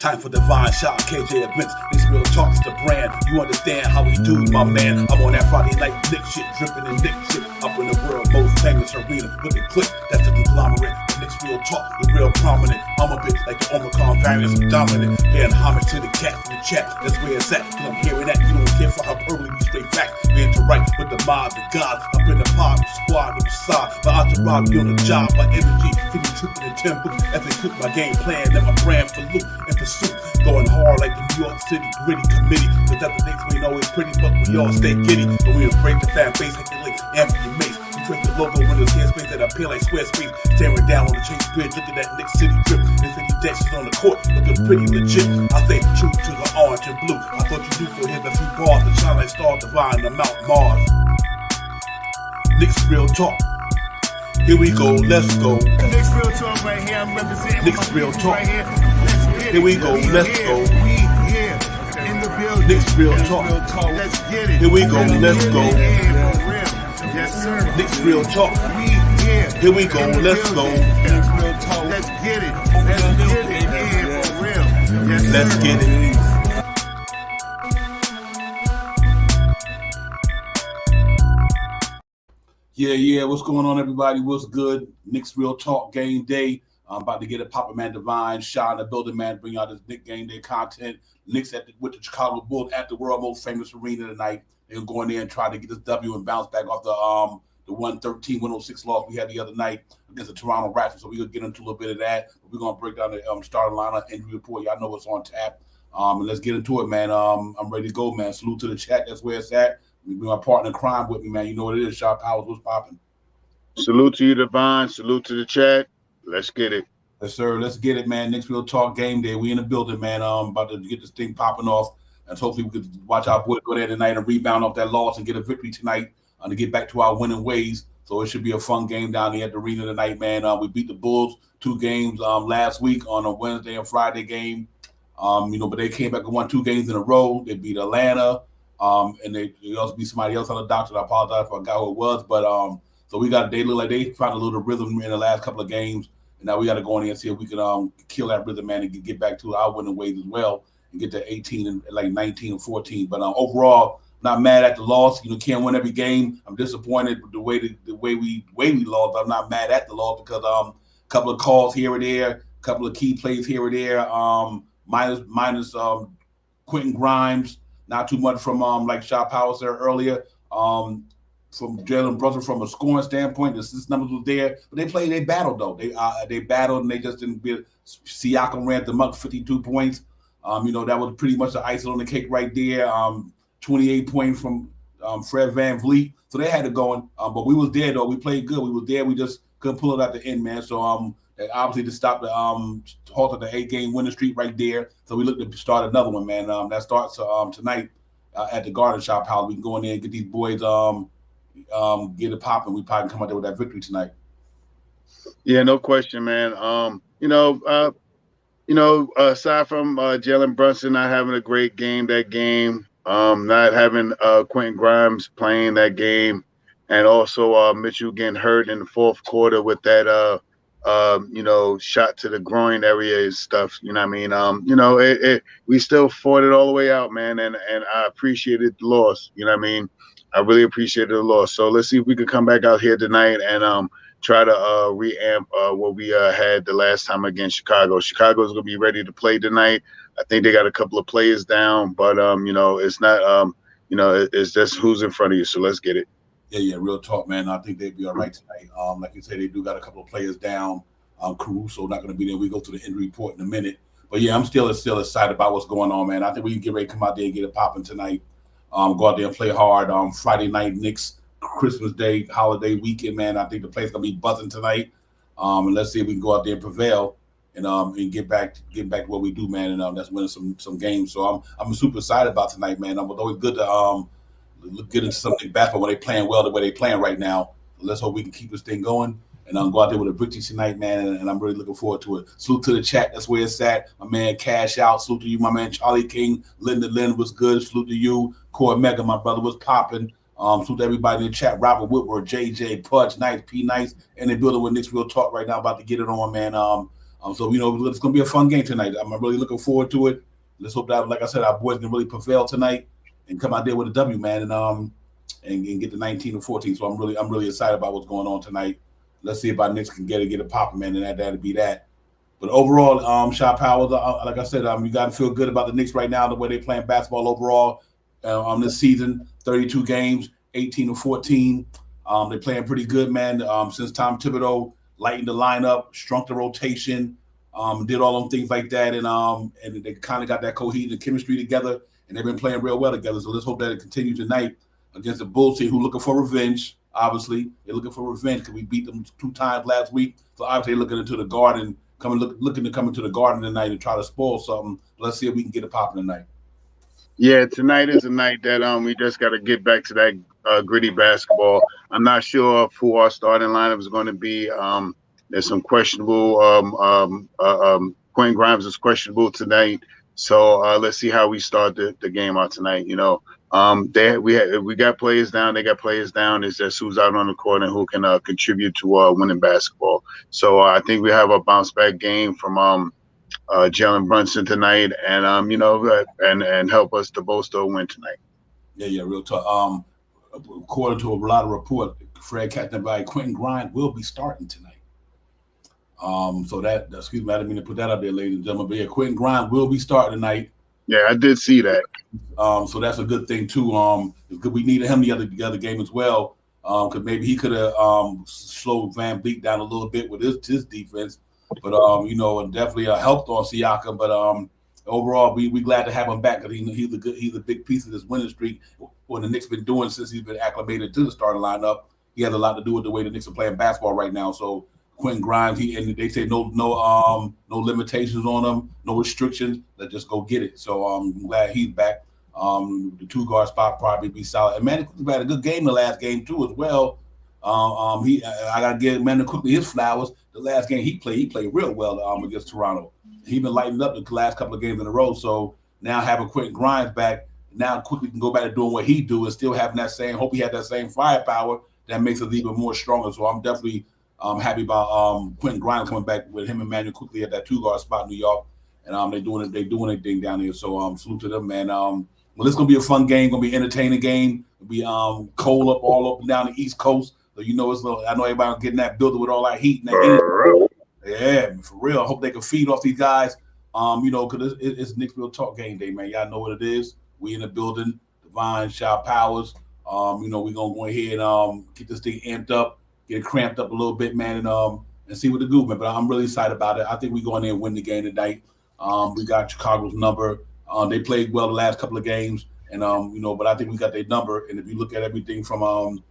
Time for divine shot, KJ events. This real talk's the brand. You understand how we do, my man. I'm on that Friday night Knicks shit, dripping in Knicks shit. Up in the world most famous arena with the click. That's the conglomerate. The Knicks real talk, the real prominent. I'm a bit like the Omicron variants, dominant. Paying homage to the cat in the chat. That's where it's at. Cause I'm hearing that. You don't care for how early we straight facts. We interact with the mob, the gods. Up in the pod, the squad, the side. The entourage be on the job. My energy, feeling tripping in tempo. As they cook my game plan, and my brand for loot and pursuit. Going hard like the New York City gritty committee. Cause that the Knicks ain't always pretty, but we all stay giddy. But we embrace the fan base like the Lakes, Anthony Mace. We create the logo when there's airspace that appear like square space. Staring down on the Chase Bridge, look at that Knicks City drip. There's 50 decks on the court, looking pretty legit. I say true to the orange and blue. I thought you knew for him a few bars to shine like stars divine to Mount Mars. Knicks real talk. Here we go, let's go. Knicks real talk right here. I'm representing Knicks real talk. right here. Let's get it. Here we go, let's go. We here in the building. Knicks real talk. Let's get it. Here we go, let's go. Yeah, for real. Yes, sir. Knicks real talk. We here. Here we go, let's go. Knicks real talk. Let's get it. Let's get it. Yeah, for real. Yes, sir. Let's get it. Yeah, what's going on, everybody? What's good? Knicks Real Talk Game Day. I'm about to get it poppin', man. Divine, Sean, the building, man. Bring out this Knicks Game Day content. Knicks with the Chicago Bulls at the world most famous arena tonight. They're going to go in there and try to get this W and bounce back off the 113-106 loss we had the other night against the Toronto Raptors. So we're going to get into a little bit of that. We're going to break down the starting lineup, injury report. Y'all know what's on tap. And let's get into it, man. I'm ready to go, man. Salute to the chat. That's where it's at. My partner in crime with me, man. You know what it is. Sharp Powers, what's popping? Salute to you, Divine. Salute to the chat. Let's get it. Yes, sir. Let's get it, man. Knicks Real Talk Game Day. We in the building, man. About to get this thing popping off. And hopefully we could watch our boys go there tonight and rebound off that loss and get a victory tonight to get back to our winning ways. So it should be a fun game down there at the arena tonight, man. We beat the Bulls 2 games last week on a Wednesday and Friday game. But they came back and won 2 games in a row. They beat Atlanta. And they also beat somebody else on the doctor. I apologize if I forgot who it was. But so they look like they found a little rhythm in the last couple of games. And now we got to go in there and see if we can kill that rhythm, man, and get back to our winning ways as well and get to 18 and like 19 and 14. But overall, not mad at the loss. Can't win every game. I'm disappointed with the way we lost. I'm not mad at the loss because a couple of calls here or there, a couple of key plays here or there, minus Quentin Grimes. Not too much from like Shaw Powell said earlier. From Jalen Brunson from a scoring standpoint, the assist numbers was there, but they battled though. They battled and they just didn't beat. Siakam ran them up 52 points. That was pretty much the icing on the cake right there. 28 points from Fred VanVleet. So they had it going. But we was there though. We played good. We was there. We just couldn't pull it at the end, man. So obviously to stop the halt of the 8-game winning streak right there. So we look to start another one, man. That starts tonight at the Garden Shop House. We can go in there and get these boys get it popping. We probably come out there with that victory tonight. Yeah, no question, man. Aside from Jalen Brunson not having a great game that game, not having Quentin Grimes playing that game, and also Mitchell getting hurt in the fourth quarter with that shot to the groin area and stuff. You know what I mean? We still fought it all the way out, man, and I appreciated the loss. You know what I mean? I really appreciated the loss. So let's see if we can come back out here tonight and try to reamp what we had the last time against Chicago. Chicago's going to be ready to play tonight. I think they got a couple of players down, but it's not it's just who's in front of you. So let's get it. Yeah, real talk, man. I think they'd be all right tonight. Like you said, they do got a couple of players down. Caruso not going to be there. We go to the injury report in a minute. But yeah, I'm still excited about what's going on, man. I think we can get ready to come out there and get it popping tonight. Go out there and play hard. Friday night, Knicks, Christmas Day, holiday weekend, man. I think the place gonna be buzzing tonight. And let's see if we can go out there and prevail and get back to what we do, man. And that's winning some games. So I'm super excited about tonight, man. It's always good to get into something back when they playing well the way they playing right now. Let's hope we can keep this thing going and go out there with a victory tonight, man. And I'm really looking forward to it. Salute to the chat. That's where it's at. My man Cash Out. Salute to you, my man Charlie King. Linda Lynn was good. Salute to you. Core Mega, my brother, was popping. Salute to everybody in the chat. Robert Whitworth, JJ, Pudge, Nice, P Nice, and they're building with Knicks Real Talk right now. About to get it on, man. So it's going to be a fun game tonight. I'm really looking forward to it. Let's hope that, like I said, our boys can really prevail tonight and come out there with a W, man, and get the 19 or 14. So I'm really excited about what's going on tonight. Let's see if our Knicks can get it popping, man, and that'll be that. But overall, Shot Powers, like I said, you got to feel good about the Knicks right now, the way they're playing basketball overall on this season. 32 games, 18 or 14. They're playing pretty good, man. Since Tom Thibodeau lightened the lineup, shrunk the rotation, did all them things like that, and they kind of got that cohesion chemistry together, and they've been playing real well together. So let's hope that it continues tonight against the Bulls team, who looking for revenge. Obviously, they're looking for revenge because we beat them 2 times last week. So obviously, they're looking into the Garden, looking to come into the Garden tonight and try to spoil something. Let's see if we can get it popping tonight. Yeah, tonight is a night that we just got to get back to that gritty basketball. I'm not sure who our starting lineup is going to be. There's some questionable. Quentin Grimes is questionable tonight, so let's see how we start the game out tonight. We got players down. They got players down. It's just who's out on the court and who can contribute to winning basketball. So I think we have a bounce back game from Jalen Brunson tonight, and and help us to bolster a win tonight. Yeah, real tough. According to a lot of reports, Fred Captain by Quentin Grimes will be starting tonight. So excuse me, I didn't mean to put that up there, ladies and gentlemen. But yeah, Quentin Grimes will be starting tonight. Yeah, I did see that. So that's a good thing too. Because we needed him the other game as well. Because maybe he could have slowed Van Vliet down a little bit with his defense. But and definitely helped on Siakam. But overall, we glad to have him back because he's a big piece of this winning streak. What the Knicks been doing since he's been acclimated to the starting lineup. He has a lot to do with the way the Knicks are playing basketball right now. So Quentin Grimes, and they say no limitations on him, no restrictions. Let's just go get it. So I'm glad he's back. The 2-guard spot probably be solid. And Manny Quickly had a good game the last game too as well. I gotta give Manny Quickly his flowers. The last game he played real well against Toronto. He's been lighting up the last couple of games in a row. So now having Quentin Grimes back, now Quickly can go back to doing what he do and still having that same. Hope he had that same firepower that makes us even more stronger. So I'm definitely happy about Quentin Grimes coming back with him and Manuel Quickly at that 2-guard spot in New York, and they're doing their thing down there. So salute to them, man. Well, it's gonna be a fun game, gonna be an entertaining game. It'll be cold all up and down the East Coast. So I know everybody getting that building with all that heat and that yeah, for real. I hope they can feed off these guys. Because it's Knicks Real Talk Game Day, man. Y'all know what it is. We in the building. Divine, Shot Powers. We're gonna go ahead and get this thing amped up. Get it cramped up a little bit, man, and see what the movement. But I'm really excited about it. I think we go in there and win the game tonight. We got Chicago's number. They played well the last couple of games, and but I think we got their number. And if you look at everything from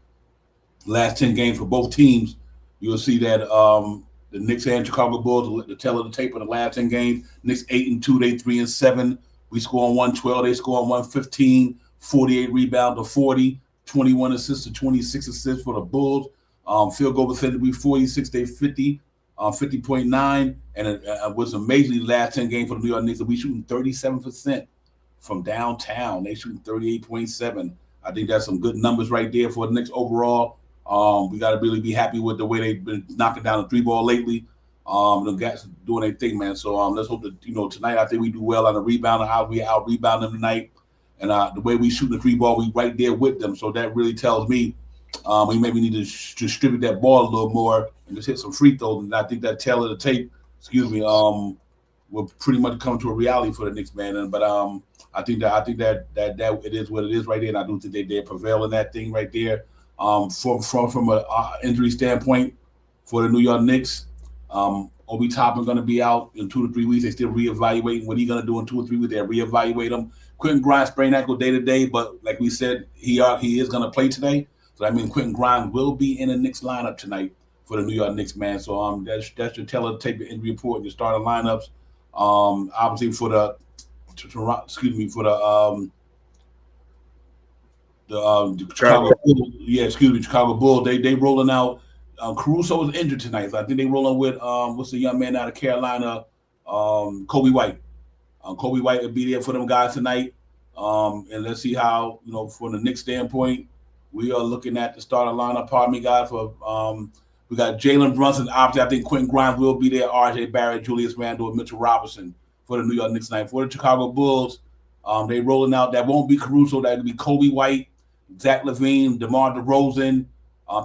last 10 games for both teams, you'll see that the Knicks and Chicago Bulls, the tail of the tape of the last 10 games. Knicks 8-2, they 3-7. We score on 112, they score on 115. 48 rebound to 40, 21 assists to 26 assists for the Bulls. Field goal percentage we 46, they 50, 50.9, and it was amazingly the last 10 games for the New York Knicks. We shooting 37% from downtown. They shooting 38.7. I think that's some good numbers right there for the Knicks overall. We got to really be happy with the way they've been knocking down the 3-ball lately. The guys doing their thing, man. So let's hope that tonight I think we do well on the rebound. How we out rebound them tonight, and the way we shoot the 3-ball, we right there with them. So that really tells me. We maybe need to distribute that ball a little more and just hit some free throws. And I think that tail of the tape, will pretty much come to a reality for the Knicks, man. But I think that it is what it is right there, and I do think they prevail in that thing right there. From an injury standpoint for the New York Knicks, Obi Toppin going to be out in 2 to 3 weeks. They still reevaluating what he's going to do in 2 or 3 weeks. They reevaluate him. Quentin Grimes sprained ankle day to day, but like we said, he is going to play today. So I mean, Quentin Grimes will be in the Knicks lineup tonight for the New York Knicks, man. So that's your teller to take the injury report and your starting lineups. Obviously for the Chicago Bulls. Yeah, Chicago Bulls. They rolling out. Caruso is injured tonight, so I think they rolling with what's the young man out of Carolina, Kobe White. Kobe White will be there for them guys tonight. And let's see how from the Knicks standpoint. We are looking at the starting lineup. Pardon me, guys. For We got Jalen Brunson. Obviously, I think Quentin Grimes will be there. R.J. Barrett, Julius Randle, and Mitchell Robinson for the New York Knicks tonight. For the Chicago Bulls, they rolling out. That won't be Caruso. That will be Kobe White, Zach LaVine, DeMar DeRozan,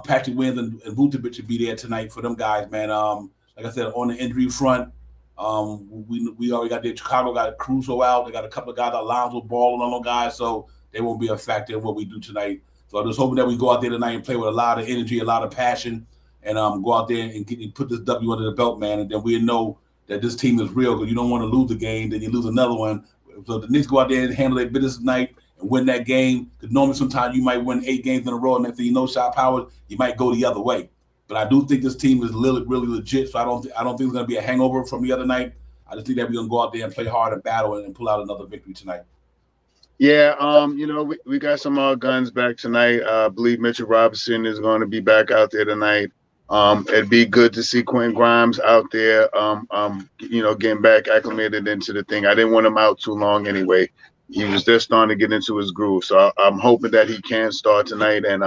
Patrick Williams, and Vucevic should be there tonight for them guys, man. Like I said, on the injury front, we already got Chicago got Caruso out. They got a couple of guys, Alonzo Ball and all those guys, so they won't be a factor in what we do tonight. So I'm just hoping that we go out there tonight and play with a lot of energy, a lot of passion, and go out there and put this W under the belt, man. And then we know that this team is real, because you don't want to lose a game, then you lose another one. So the Knicks go out there and handle their business tonight and win that game. Because normally sometimes you might win 8 games in a row, and next thing you know, shot power, you might go the other way. But I do think this team is really, really legit. So I don't think it's going to be a hangover from the other night. I just think that we're going to go out there and play hard and battle and pull out another victory tonight. Yeah, we got some guns back tonight. I believe Mitchell Robinson is going to be back out there tonight. It'd be good to see Quentin Grimes out there, getting back acclimated into the thing. I didn't want him out too long anyway. He was just starting to get into his groove. So I'm hoping that he can start tonight and,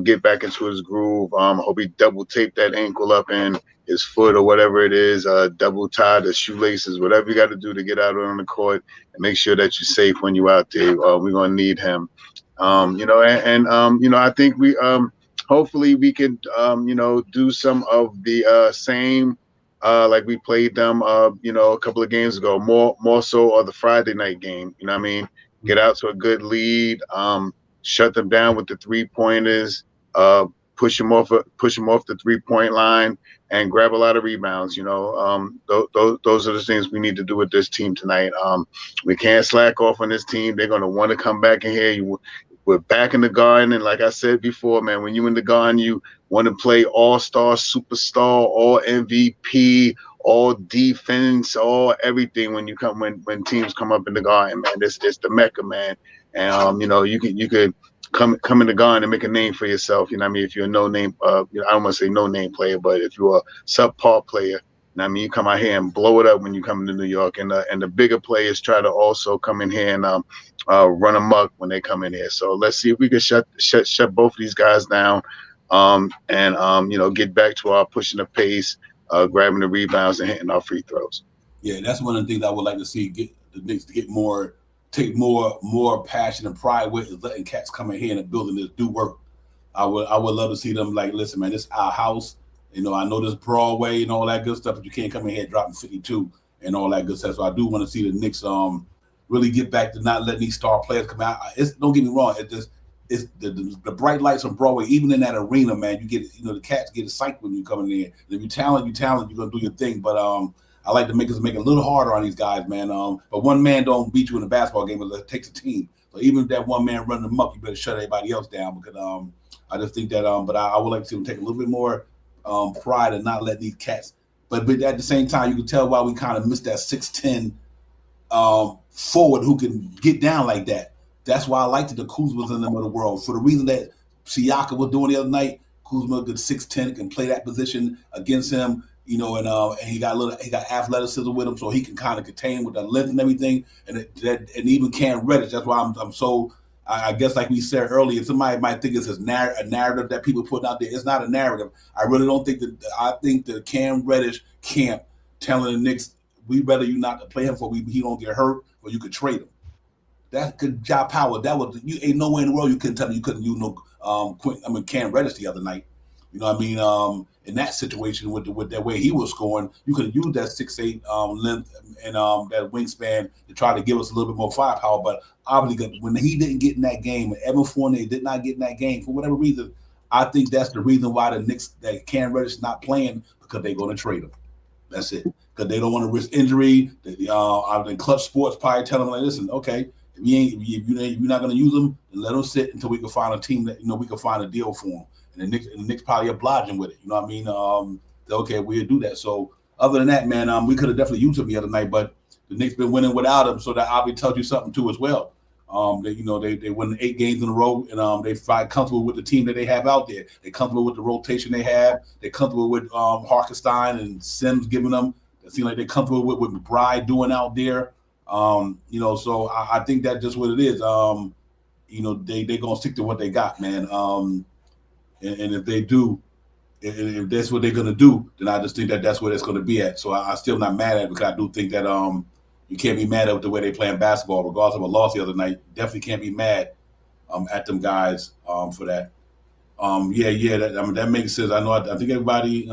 get back into his groove. I hope he double tape that ankle up in his foot or whatever it is, double tie the shoelaces, whatever you got to do to get out on the court and make sure that you're safe when you're out there. We're going to need him. I think we hopefully we can, do some of the same like we played them, a couple of games ago, more so of the Friday night game. You know what I mean? Get out to a good lead, shut them down with the 3-pointers, push them off the 3-point line, and grab a lot of rebounds. Those are the things we need to do with this team tonight. We can't slack off on this team. They're going to want to come back in here. We're back in the Garden, and like I said before, man, when you're in the Garden, you want to play all-star, superstar, all MVP, all defense, all everything when teams come up in the Garden, man. It's the Mecca, man. And you could come in the Garden and make a name for yourself. You know what I mean? If you're a no-name, I don't want to say no-name player, but if you're a subpar player, you know what I mean, you come out here and blow it up when you come into New York, and the bigger players try to also come in here and run amok when they come in here. So let's see if we can shut both of these guys down, and get back to our pushing the pace, grabbing the rebounds and hitting our free throws. Yeah, that's one of the things I would like to see, get the Knicks to take more passion and pride with, is letting cats come in here and building this do work. I would love to see them like, listen, man, this is our house. I know this Broadway and all that good stuff, but you can't come in here dropping 52 and all that good stuff. So I do want to see the Knicks really get back to not letting these star players come out. Don't get me wrong, it's the bright lights on Broadway, even in that arena, man. You get the cats get psyched when you come in there. If you talent, you're gonna do your thing. But I like to make it a little harder on these guys, man. But one man don't beat you in a basketball game, it takes a team. So even if that one man running them up, you better shut everybody else down, because I just think that but I would like to see them take a little bit more pride and not let these cats. But at the same time, you can tell why we kind of missed that 6'10" forward who can get down like that. That's why I liked the Kuzma's in the middle of the world. For the reason that Siaka was doing the other night, Kuzma, good 6'10", can play that position against him, and he got athleticism with him, so he can kind of contain with the length and everything, and even Cam Reddish. That's why I'm so. I guess, like we said earlier, somebody might think it's a narrative that people put out there. It's not a narrative. I really don't think that. I think the Cam Reddish camp telling the Knicks, we rather you not to play him he don't get hurt, or you could trade him. That's good job power. That was, you ain't nowhere in the world you couldn't tell me you couldn't use Cam Reddish the other night. You know what I mean? In that situation with that way he was scoring, you could have used that 6'8" length and that wingspan to try to give us a little bit more firepower. But obviously, when he didn't get in that game, and Evan Fournier did not get in that game for whatever reason, I think that's the reason why the Knicks, that Cam Reddish is not playing, because they're going to trade him. That's it. Because they don't want to risk injury. Clutch Sports probably tell them, like, listen, okay, if you're not going to use them, then let them sit until we can find a team that we can find a deal for them. And the Knicks probably obliging with it. You know what I mean? Okay, we'll do that. So other than that, man, we could have definitely used him the other night, but the Knicks been winning without him, so that obviously tells you something too as well. They win 8 games in a row, and they find comfortable with the team that they have out there. They're comfortable with the rotation they have. They're comfortable with Hartenstein and Sims giving them. It seems like they're comfortable with what McBride doing out there. So I think that's just what it is. They're gonna stick to what they got, man. And if they do, if that's what they're going to do, then I just think that that's where it's going to be at. So I'm still not mad at it, because I do think that you can't be mad at the way they playing basketball, regardless of a loss the other night. Definitely can't be mad at them guys for that. That makes sense. I know. I think everybody.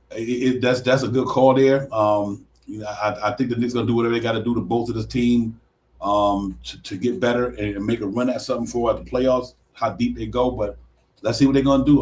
That's a good call there. I think the Knicks gonna do whatever they got to do to bolster this team to get better and make a run at something for the playoffs. How deep they go, but let's see what they're gonna do.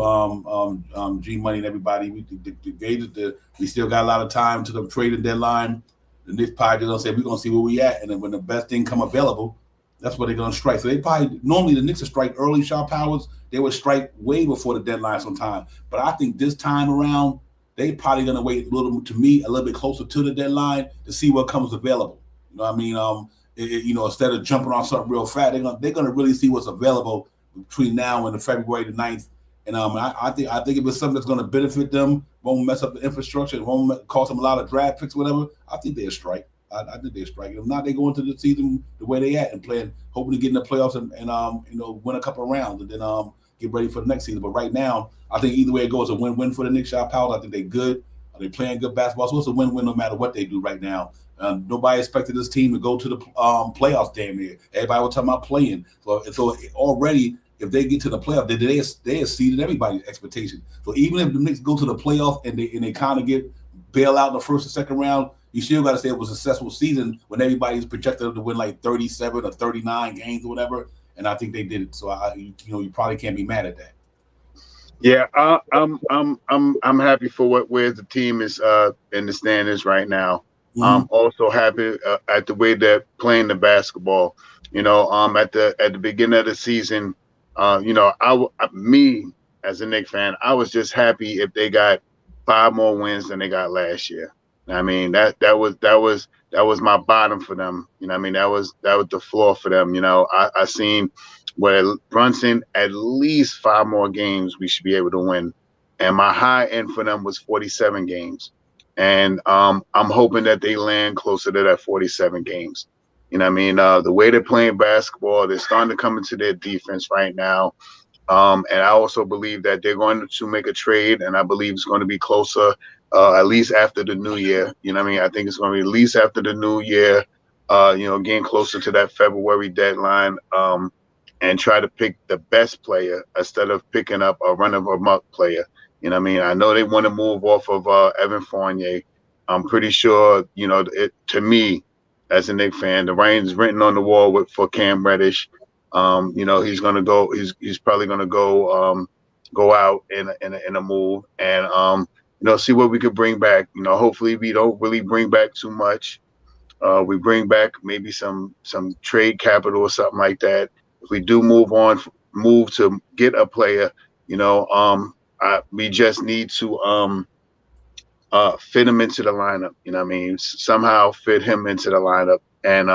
G Money and everybody. We still got a lot of time to the trading deadline. The Knicks probably gonna say we're gonna see where we at, and then when the best thing come available, that's what they're gonna strike. So they probably normally the Knicks will strike early. Sharp Powers, they would strike way before the deadline sometime. But I think this time around, they probably gonna wait a little bit closer to the deadline to see what comes available. You know what I mean? Instead of jumping on something real fast, they're gonna really see what's available between now and the February the 9th. And I think if it's something that's gonna benefit them, won't mess up the infrastructure, it won't cost them a lot of draft picks, whatever, I think they'll strike. I think they're striking. If not, they go into the season the way they at and playing, hoping to get in the playoffs and win a couple of rounds and then get ready for the next season. But right now, I think either way it goes, a win-win for the Knicks. Sharp Powers, I think they're good. They're playing good basketball. So it's a win-win no matter what they do right now. Nobody expected this team to go to the playoffs damn near. Everybody was talking about playing. So already, if they get to the playoff, they exceeded everybody's expectation. So even if the Knicks go to the playoff and they kind of get bail out in the first or second round, you still got to say it was a successful season when everybody's projected to win like 37 or 39 games or whatever. And I think they did it. So you probably can't be mad at that. Yeah, I'm happy for where the team is in the standings right now. Mm-hmm. I'm also happy at the way they're playing the basketball. At the beginning of the season, me as a Knicks fan, I was just happy if they got 5 more wins than they got last year. I mean, that was my bottom for them. That was the floor for them. I seen where Brunson at least 5 more games we should be able to win, and my high end for them was 47 games, and I'm hoping that they land closer to that 47 games. The way they're playing basketball, they're starting to come into their defense right now. And I also believe that they're going to make a trade, and I believe it's going to be closer, at least after the new year. I think it's going to be at least after the new year, getting closer to that February deadline, and try to pick the best player instead of picking up a run-of-a-muck player. I know they want to move off of Evan Fournier. I'm pretty sure, to me, as a Knicks fan, the writing's written on the wall for Cam Reddish. He's gonna go. He's probably gonna go out in a move and see what we could bring back. Hopefully we don't really bring back too much. We bring back maybe some trade capital or something like that. If we do move to get a player, we just need to fit him into the lineup. Somehow fit him into the lineup and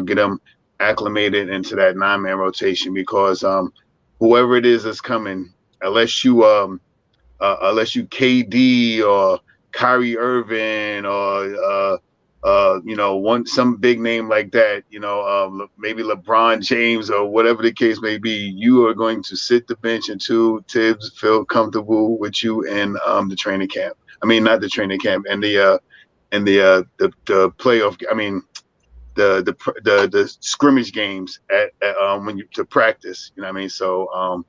get him acclimated into that 9-man rotation, because whoever it is that's coming, unless you KD or Kyrie Irving or some big name like that, maybe LeBron James or whatever the case may be, you are going to sit the bench until Tibbs feel comfortable with you in the training camp. I mean, not the training camp, and the playoff. I mean, the scrimmage games to practice. So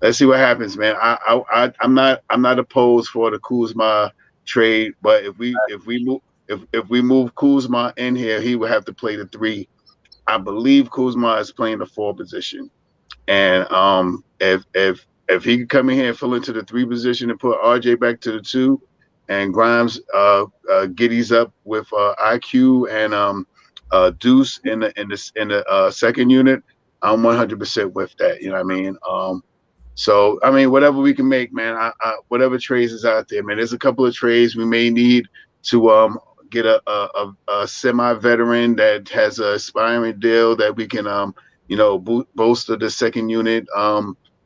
let's see what happens, man. I'm not opposed for the Kuzma trade, but if we move Kuzma in here, he would have to play the 3. I believe Kuzma is playing the 4 position, and if he could come in here and fill into the 3 position and put RJ back to the 2, and Grimes giddies up with IQ and Deuce in the second unit, I'm 100% with that. So whatever we can make, man. Whatever trades is out there, man. There's a couple of trades we may need to get a semi-veteran that has a aspiring deal that we can bolster the second unit.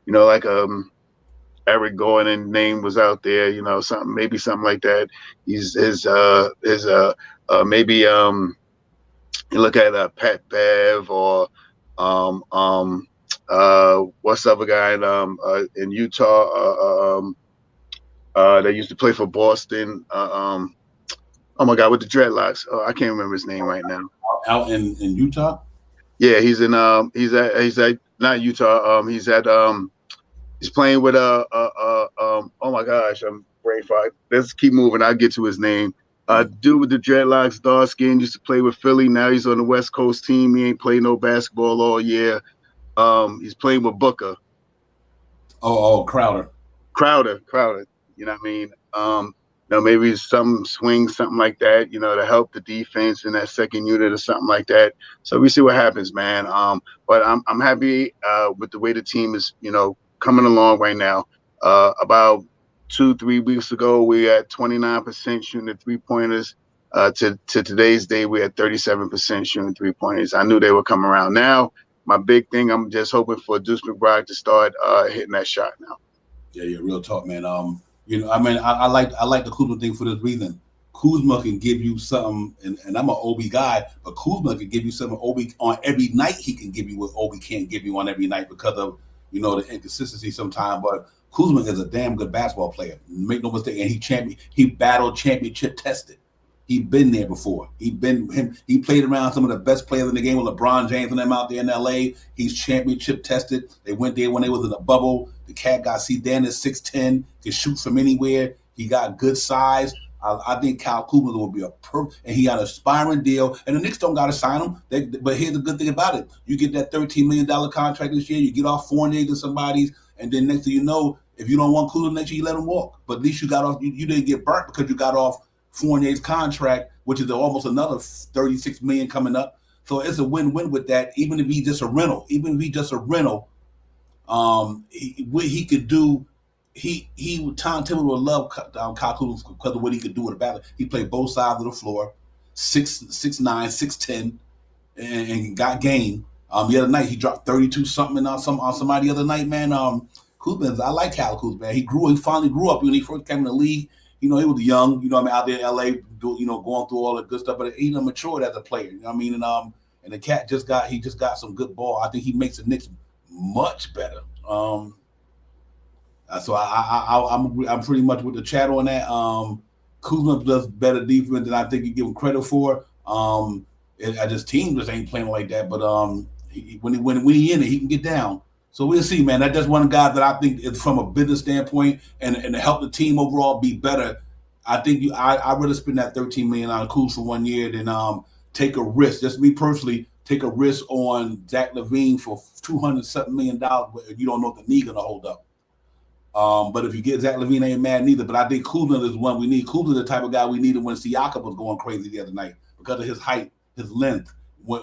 Like Eric Gordon name was out there, something like that. Maybe you look at Pat Bev or what's the other guy in Utah? that used to play for Boston. Oh my God, with the dreadlocks. Oh, I can't remember his name right now. Out in Utah. Yeah, he's at not Utah. He's playing with oh my gosh, I'm brain fried. Let's keep moving. I'll get to his name. Dude with the dreadlocks, dark skin, used to play with Philly. Now he's on the West Coast team. He ain't played no basketball all year. He's playing with Booker. Oh, Crowder. You know what I mean? Maybe some swing, something like that, to help the defense in that second unit or something like that. So we see what happens, man. But I'm happy with the way the team is, coming along right now. About 2-3 weeks ago, we had 29% shooting the 3-pointers. To today's day, we had 37% shooting 3-pointers. I knew they would come around. Now, my big thing, I'm just hoping for Deuce McBride to start hitting that shot now. Yeah, real talk, man. I like the Kuzma thing for this reason. Kuzma can give you something, and I'm an Obi guy, but Kuzma can give you something Obi on every night. He can give you what Obi can't give you on every night because of the inconsistency sometimes. But Kuzma is a damn good basketball player. Make no mistake, and he battled championship tested. He'd been there before. He played around some of the best players in the game with LeBron James and them out there in LA. He's championship tested. They went there when they was in the bubble. The cat got Dan is 6'10", can shoot from anywhere. He got good size. I think Kyle Kuzma will be and he got an aspiring deal. And the Knicks don't got to sign him. But here's the good thing about it: you get that $13 million contract this year. You get off Fournier to somebody's, and then next thing you know, if you don't want Kuzma next year, you let him walk. But at least you got off. You didn't get burnt because you got off Fournier's contract, which is almost another $36 million coming up. So it's a win-win with that. Even if he's just a rental, he could do. Tom Thibodeau would love Kyle Kuzma because of what he could do with a battle. He played both sides of the floor, 6'9", 6'10", and got game. The other night he dropped 32 something on somebody the other night, man. Kuzma, I like Kyle Kuzma, man. He finally grew up when he first came in the league. He was young, out there in LA, going through all the good stuff, but he matured as a player. You know what I mean? And the cat just got some good ball. I think he makes the Knicks much better. So I'm pretty much with the chat on that. Kuzma does better defense than I think you give him credit for. I just team just ain't playing like that. But when he in it, he can get down. So we'll see, man. That's one guy that I think is from a business standpoint and to help the team overall be better. I think I'd rather spend that $13 million on Kuz for 1 year than take a risk. Just me personally, take a risk on Zach LaVine for $200-something million. You don't know if the knee gonna hold up. But if you get Zach LaVine, ain't mad neither. But I think Kuzma is one we need. Kuzma is the type of guy we needed when Siakam was going crazy the other night because of his height, his length.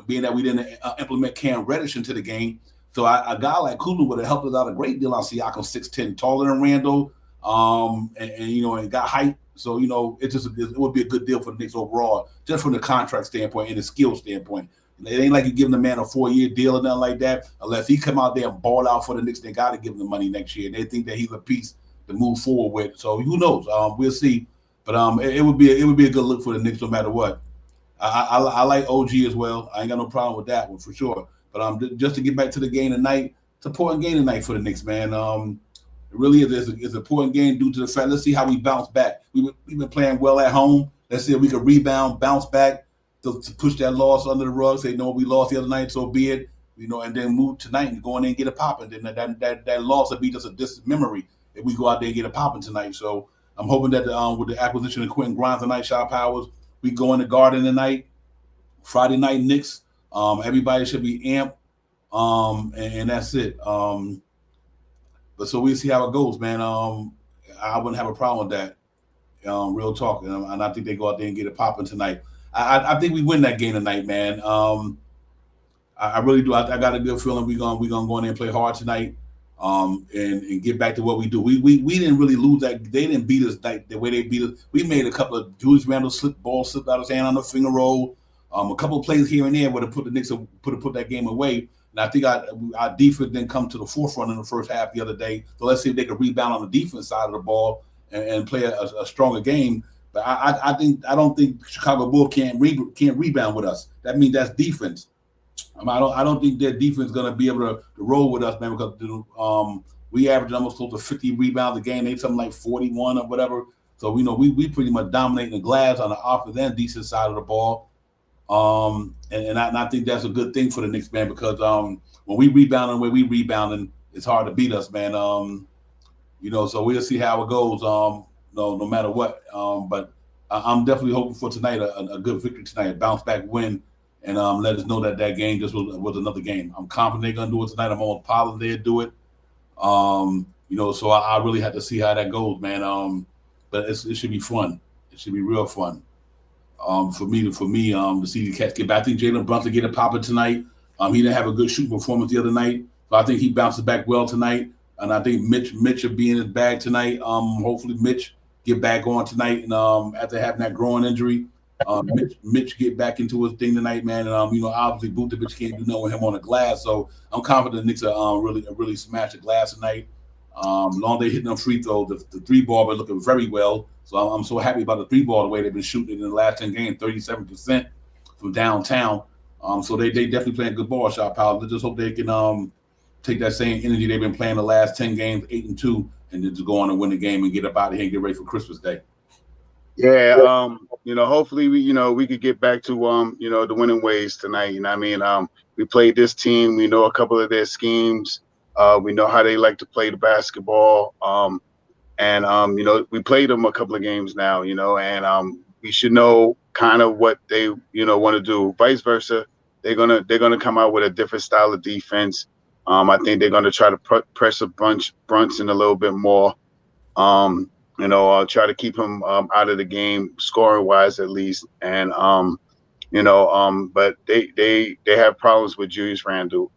Being that we didn't implement Cam Reddish into the game. So a guy like Kuzma would have helped us out a great deal on Siakam, 6'10", taller than Randall, and got height. So, it would be a good deal for the Knicks overall, just from the contract standpoint and the skill standpoint. It ain't like you giving the man a 4-year deal or nothing like that. Unless he come out there and ball out for the Knicks, they got to give him the money next year. And they think that he's a piece to move forward with. So who knows? We'll see. But it would be a good look for the Knicks no matter what. I like OG as well. I ain't got no problem with that one for sure. But just to get back to the game tonight, it's an important game tonight for the Knicks, man. It really is. It's an important game due to the fact. Let's see how we bounce back. We've been playing well at home. Let's see if we can rebound, bounce back to push that loss under the rug. Say, no, we lost the other night, so be it. And then move tonight and go in there and get it popping. Then that loss will be just a distant memory if we go out there and get it popping tonight. So I'm hoping that with the acquisition of Quentin Grimes tonight, Shaw Powers, we go in the Garden tonight. Friday night Knicks. Everybody should be amped, and that's it. But so we'll see how it goes, man. I wouldn't have a problem with that. Real talk, and I think they go out there and get it popping tonight. I think we win that game tonight, man. I really do. I got a good feeling we're gonna go in there and play hard tonight, and get back to what we do. We didn't really lose that. They didn't beat us the way they beat us. We made a couple of Julius Randle slipped out of his hand on the finger roll. A couple of plays here and there would have put the Knicks put that game away. And I think our defense didn't come to the forefront in the first half the other day. So let's see if they can rebound on the defense side of the ball and play a stronger game. But I don't think Chicago Bulls can't rebound with us. That means that's defense. I don't think their defense is going to be able to roll with us, man. Because we average almost close to 50 rebounds a game. They something like 41 or whatever. So we pretty much dominate the glass on the offense and defensive side of the ball. And I think that's a good thing for the Knicks, man, because when we rebound the way we rebounding, it's hard to beat us, man. So we'll see how it goes. No matter what. But I'm definitely hoping for tonight a good victory tonight, a bounce back win, and let us know that game just was another game. I'm confident they're gonna do it tonight. I'm almost positive they'll do it. So I really have to see how that goes, man. But it should be fun. It should be real fun. For me, to see the Cats get back. I think Jalen Brunson get a popper tonight. He didn't have a good shooting performance the other night, so I think he bounces back well tonight. And I think Mitch will be in his bag tonight. Hopefully Mitch get back on tonight, and after having that groin injury, Mitch get back into his thing tonight, man. And obviously Vucevic can't do nothing with him on the glass, so I'm confident the Knicks are really smash the glass tonight. Long they hitting them free throws, the three ball been looking very well. So I'm so happy about the three ball the way they've been shooting in the last 10 games, 37% from downtown. So they definitely playing good ball shot, pal. Let's just hope they can take that same energy they've been playing the last 10 games, 8-2, and then just go on and win the game and get up out of here and get ready for Christmas Day. Yeah, hopefully we could get back to the winning ways tonight. We played this team. We know a couple of their schemes. We know how they like to play the basketball. We played them a couple of games now, and we should know kind of what they, want to do. Vice versa, they're gonna come out with a different style of defense. I think they're gonna try to press Brunson a little bit more. I'll try to keep him out of the game, scoring wise at least. And but they have problems with Julius Randle,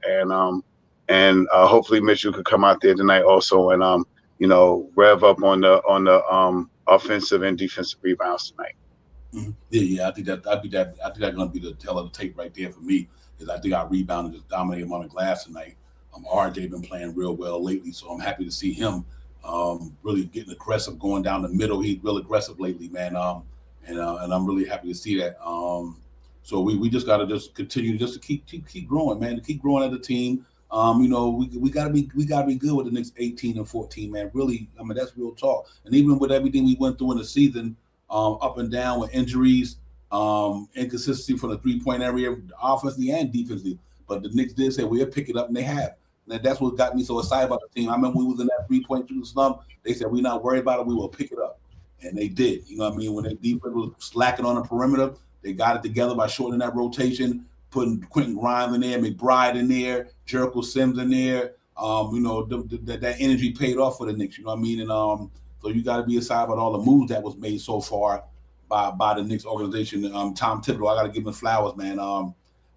and hopefully Mitchell could come out there tonight also and rev up on the offensive and defensive rebounds tonight. Mm-hmm. Yeah, I think that's gonna be the tell of the tape right there for me. Is I think our rebound just dominated him on the glass tonight. RJ been playing real well lately, so I'm happy to see him really getting aggressive, going down the middle. He's real aggressive lately, man. And I'm really happy to see that. So we just got to just continue just to keep growing, man. To keep growing as a team. We gotta be good with the next 18 and 14, man. Really, that's real talk. And even with everything we went through in the season, up and down with injuries, inconsistency from the 3-point area, offensively and defensively. But the Knicks did say we'll pick it up, and they have. And that's what got me so excited about the team. I remember we was in that 3-point shooting slump. They said we're not worried about it. We will pick it up, and they did. When their defense was slacking on the perimeter, they got it together by shortening that rotation, putting Quentin Grimes in there, McBride in there, Jericho Sims in there. That energy paid off for the Knicks. You know what I mean? And so you got to be excited about all the moves that was made so far by the Knicks organization. Tom Thibodeau, I got to give him flowers, man.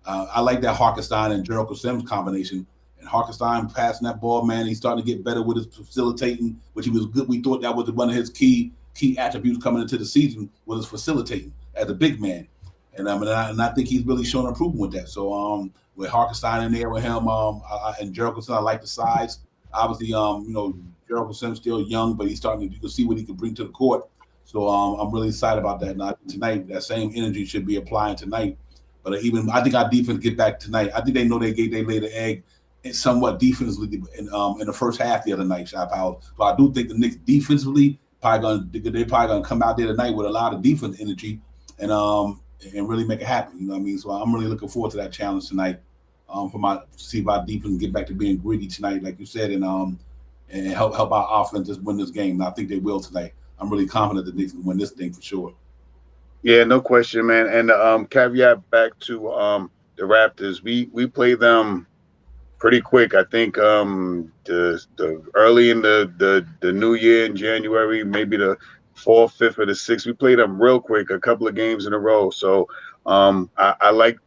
I like that Hartenstein and Jericho Sims combination. And Hartenstein passing that ball, man. He's starting to get better with his facilitating, which he was good. We thought that was one of his key attributes coming into the season, was his facilitating as a big man. And I think he's really shown improvement with that. So with Hartenstein in there with him and Jericho Sims, I like the size. Obviously, Jericho Sims still young, but he's starting to, you can see what he can bring to the court. So I'm really excited about that. And tonight, that same energy should be applying tonight. But I think our defense get back tonight. I think they know they laid an egg somewhat defensively in the first half the other night, Shop House. So I do think the Knicks defensively they're probably gonna come out there tonight with a lot of defense energy and really make it happen. You know what I mean? So I'm really looking forward to that challenge tonight. See if our defense get back to being gritty tonight, like you said, and help our offense just win this game. And I think they will tonight. I'm really confident the Knicks can win this thing for sure. Yeah, no question, man. And caveat back to the Raptors, we play them pretty quick. I think the early in the new year in January, maybe the 4th, 5th, or the 6th, we played them real quick, a couple of games in a row. So I like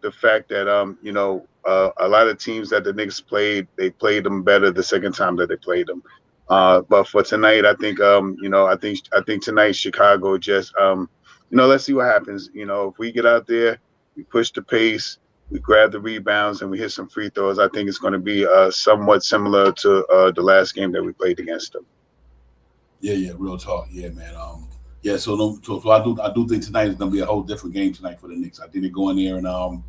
the fact that a lot of teams that the Knicks played, they played them better the second time that they played them. But for tonight, I think I think tonight Chicago just let's see what happens. If we get out there, we push the pace, we grab the rebounds, and we hit some free throws, I think it's going to be somewhat similar to the last game that we played against them. Yeah, real talk. Yeah, man. So I do think tonight is going to be a whole different game tonight for the Knicks. I think they go in there and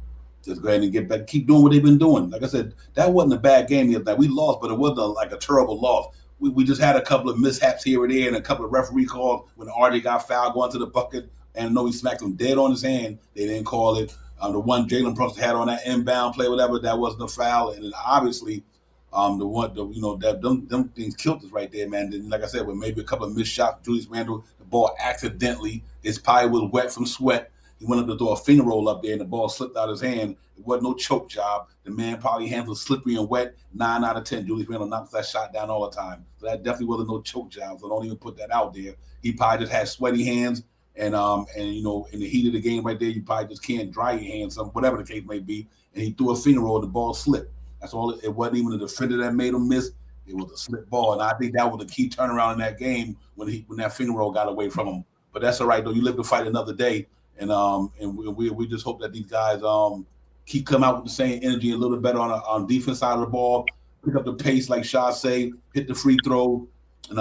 Just go ahead and get back, keep doing what they've been doing. Like I said, that wasn't a bad game the other night. We lost, but it wasn't like a terrible loss. We just had a couple of mishaps here and there, and a couple of referee calls when RJ got fouled going to the bucket, and I know he smacked him dead on his hand. They didn't call it. The one Jalen Brunson had on that inbound play, whatever, that wasn't a foul, and then obviously, them things killed us right there, man. Then, like I said, with maybe a couple of missed shots, Julius Randle, the ball accidentally, his probably was wet from sweat. He went up to throw a finger roll up there, and the ball slipped out of his hand. It wasn't no choke job. The man probably hands was slippery and wet. 9 out of 10. Julius Randle knocks that shot down all the time. So that definitely wasn't no choke job. So don't even put that out there. He probably just had sweaty hands, and in the heat of the game right there, you probably just can't dry your hands, whatever the case may be. And he threw a finger roll, and the ball slipped. That's all. It wasn't even a defender that made him miss. It was a slip ball, and I think that was the key turnaround in that game when that finger roll got away from him. But that's all right though. You live to fight another day. And we just hope that these guys keep coming out with the same energy, a little bit better on defense side of the ball, pick up the pace like Shaw say, hit the free throw, and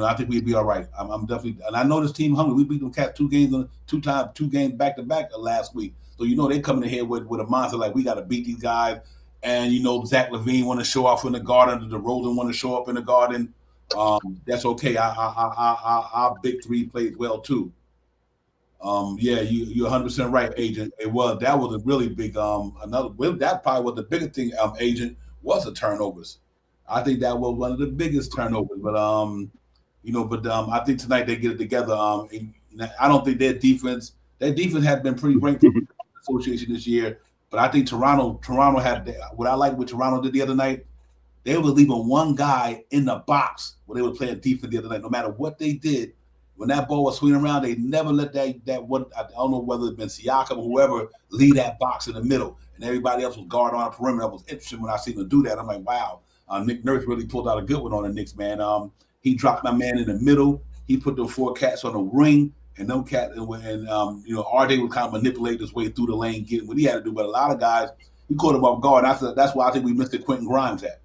I think we'd be all right. I'm definitely, and I know this team hungry. We beat them Cats two games back to back last week, so they coming in here with a mindset like we got to beat these guys, and Zach LaVine want to show off in the Garden, the DeRozan want to show up in the Garden. That's okay. Our big three played well too. Yeah, you're 100% right, Agent. That was a really big that probably was the biggest thing, Agent, was the turnovers. I think that was one of the biggest turnovers. But I think tonight they get it together. I don't think their defense had been pretty ranked in the association this year. But I think Toronto had what I liked what Toronto did the other night. They were leaving one guy in the box when they were playing defense the other night. No matter what they did, when that ball was swinging around, they never let that one. I don't know whether it's been Siakam or whoever leave that box in the middle, and everybody else was guard on the perimeter. That was interesting when I seen them do that. I'm like, wow, Nick Nurse really pulled out a good one on the Knicks, man. He dropped my man in the middle. He put the 4 cats on the ring, and them cats RJ would kind of manipulate his way through the lane, getting what he had to do. But a lot of guys, he caught him off guard. That's why I think we missed the Quentin Grimes at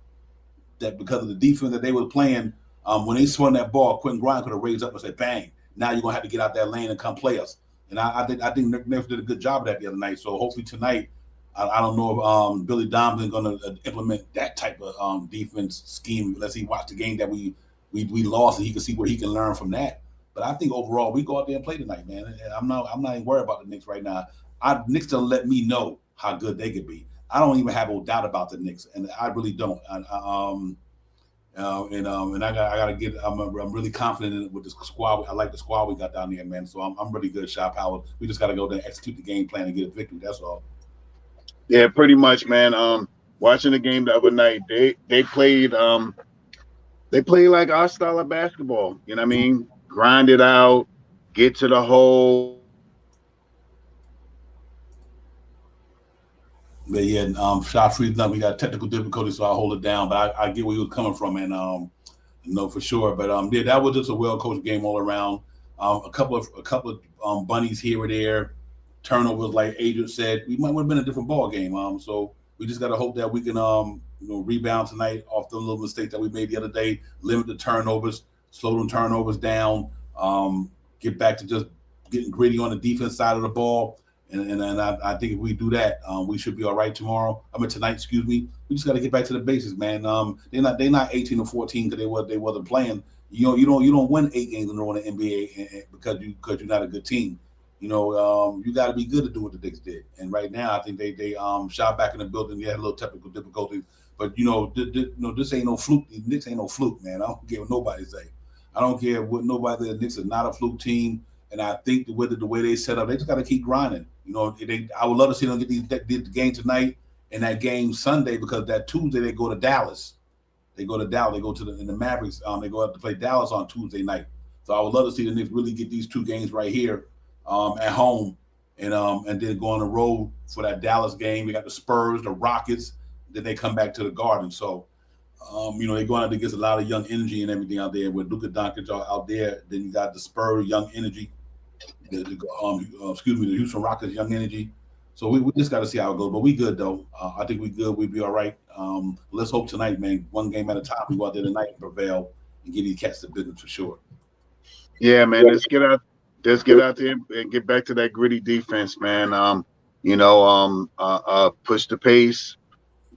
that because of the defense that they were playing. When they swung that ball, Quentin Grimes could have raised up and said, "Bang! Now you're gonna have to get out that lane and come play us." And I think Nick Nurse did a good job of that the other night. So hopefully tonight, I don't know if Billy Dominic going to implement that type of defense scheme. Let's see, watch the game that we lost, and he can see where he can learn from that. But I think overall, we go out there and play tonight, man. And I'm not even worried about the Knicks right now. Knicks don't let me know how good they could be. I don't even have a doubt about the Knicks, and I really don't. And I gotta get. I'm really confident in it with the squad. I like the squad we got down there, man. So I'm really good, Shop Howard. We just gotta go there and execute the game plan and get a victory. That's all. Yeah, pretty much, man. Watching the game the other night, they played like our style of basketball. You know what I mean? Grind it out, get to the hole. But yeah, shot freeze up. We got technical difficulties, so I hold it down. But I get where you was coming from, and for sure. But yeah, that was just a well coached game all around. A couple of bunnies here or there, turnovers, like Adrian said. We might have been a different ball game. So we just got to hope that we can rebound tonight off the little mistake that we made the other day. Limit the turnovers, slow them turnovers down. Get back to just getting gritty on the defense side of the ball. And I think if we do that, we should be all right tonight. Excuse me. We just got to get back to the basics, man. They're not 18 or 14 because they wasn't playing. You don't win 8 games in a row in the NBA because you're not a good team. You got to be good to do what the Knicks did. And right now, I think they shot back in the building. They had a little technical difficulties, but this ain't no fluke. The Knicks ain't no fluke, man. I don't care what nobody say. I don't care what nobody. The Knicks are not a fluke team. And I think the way they set up, they just got to keep grinding. I would love to see them get the game tonight and that game Sunday because that Tuesday they go to Dallas. They go to the Mavericks. They go out to play Dallas on Tuesday night. So I would love to see the Knicks really get these 2 games right here at home and then go on the road for that Dallas game. We got the Spurs, the Rockets. Then they come back to the Garden. So they go out against a lot of young energy and everything out there with Luka Doncic out there. Then you got the Spurs, young energy. The Houston Rockets, young energy. So we just got to see how it goes. But we good, though. I think we good. We'll be all right. Let's hope tonight, man, 1 game at a time. We go out there tonight and prevail and give these cats the business for sure. Yeah, man. Let's get out there and get back to that gritty defense, man. push the pace.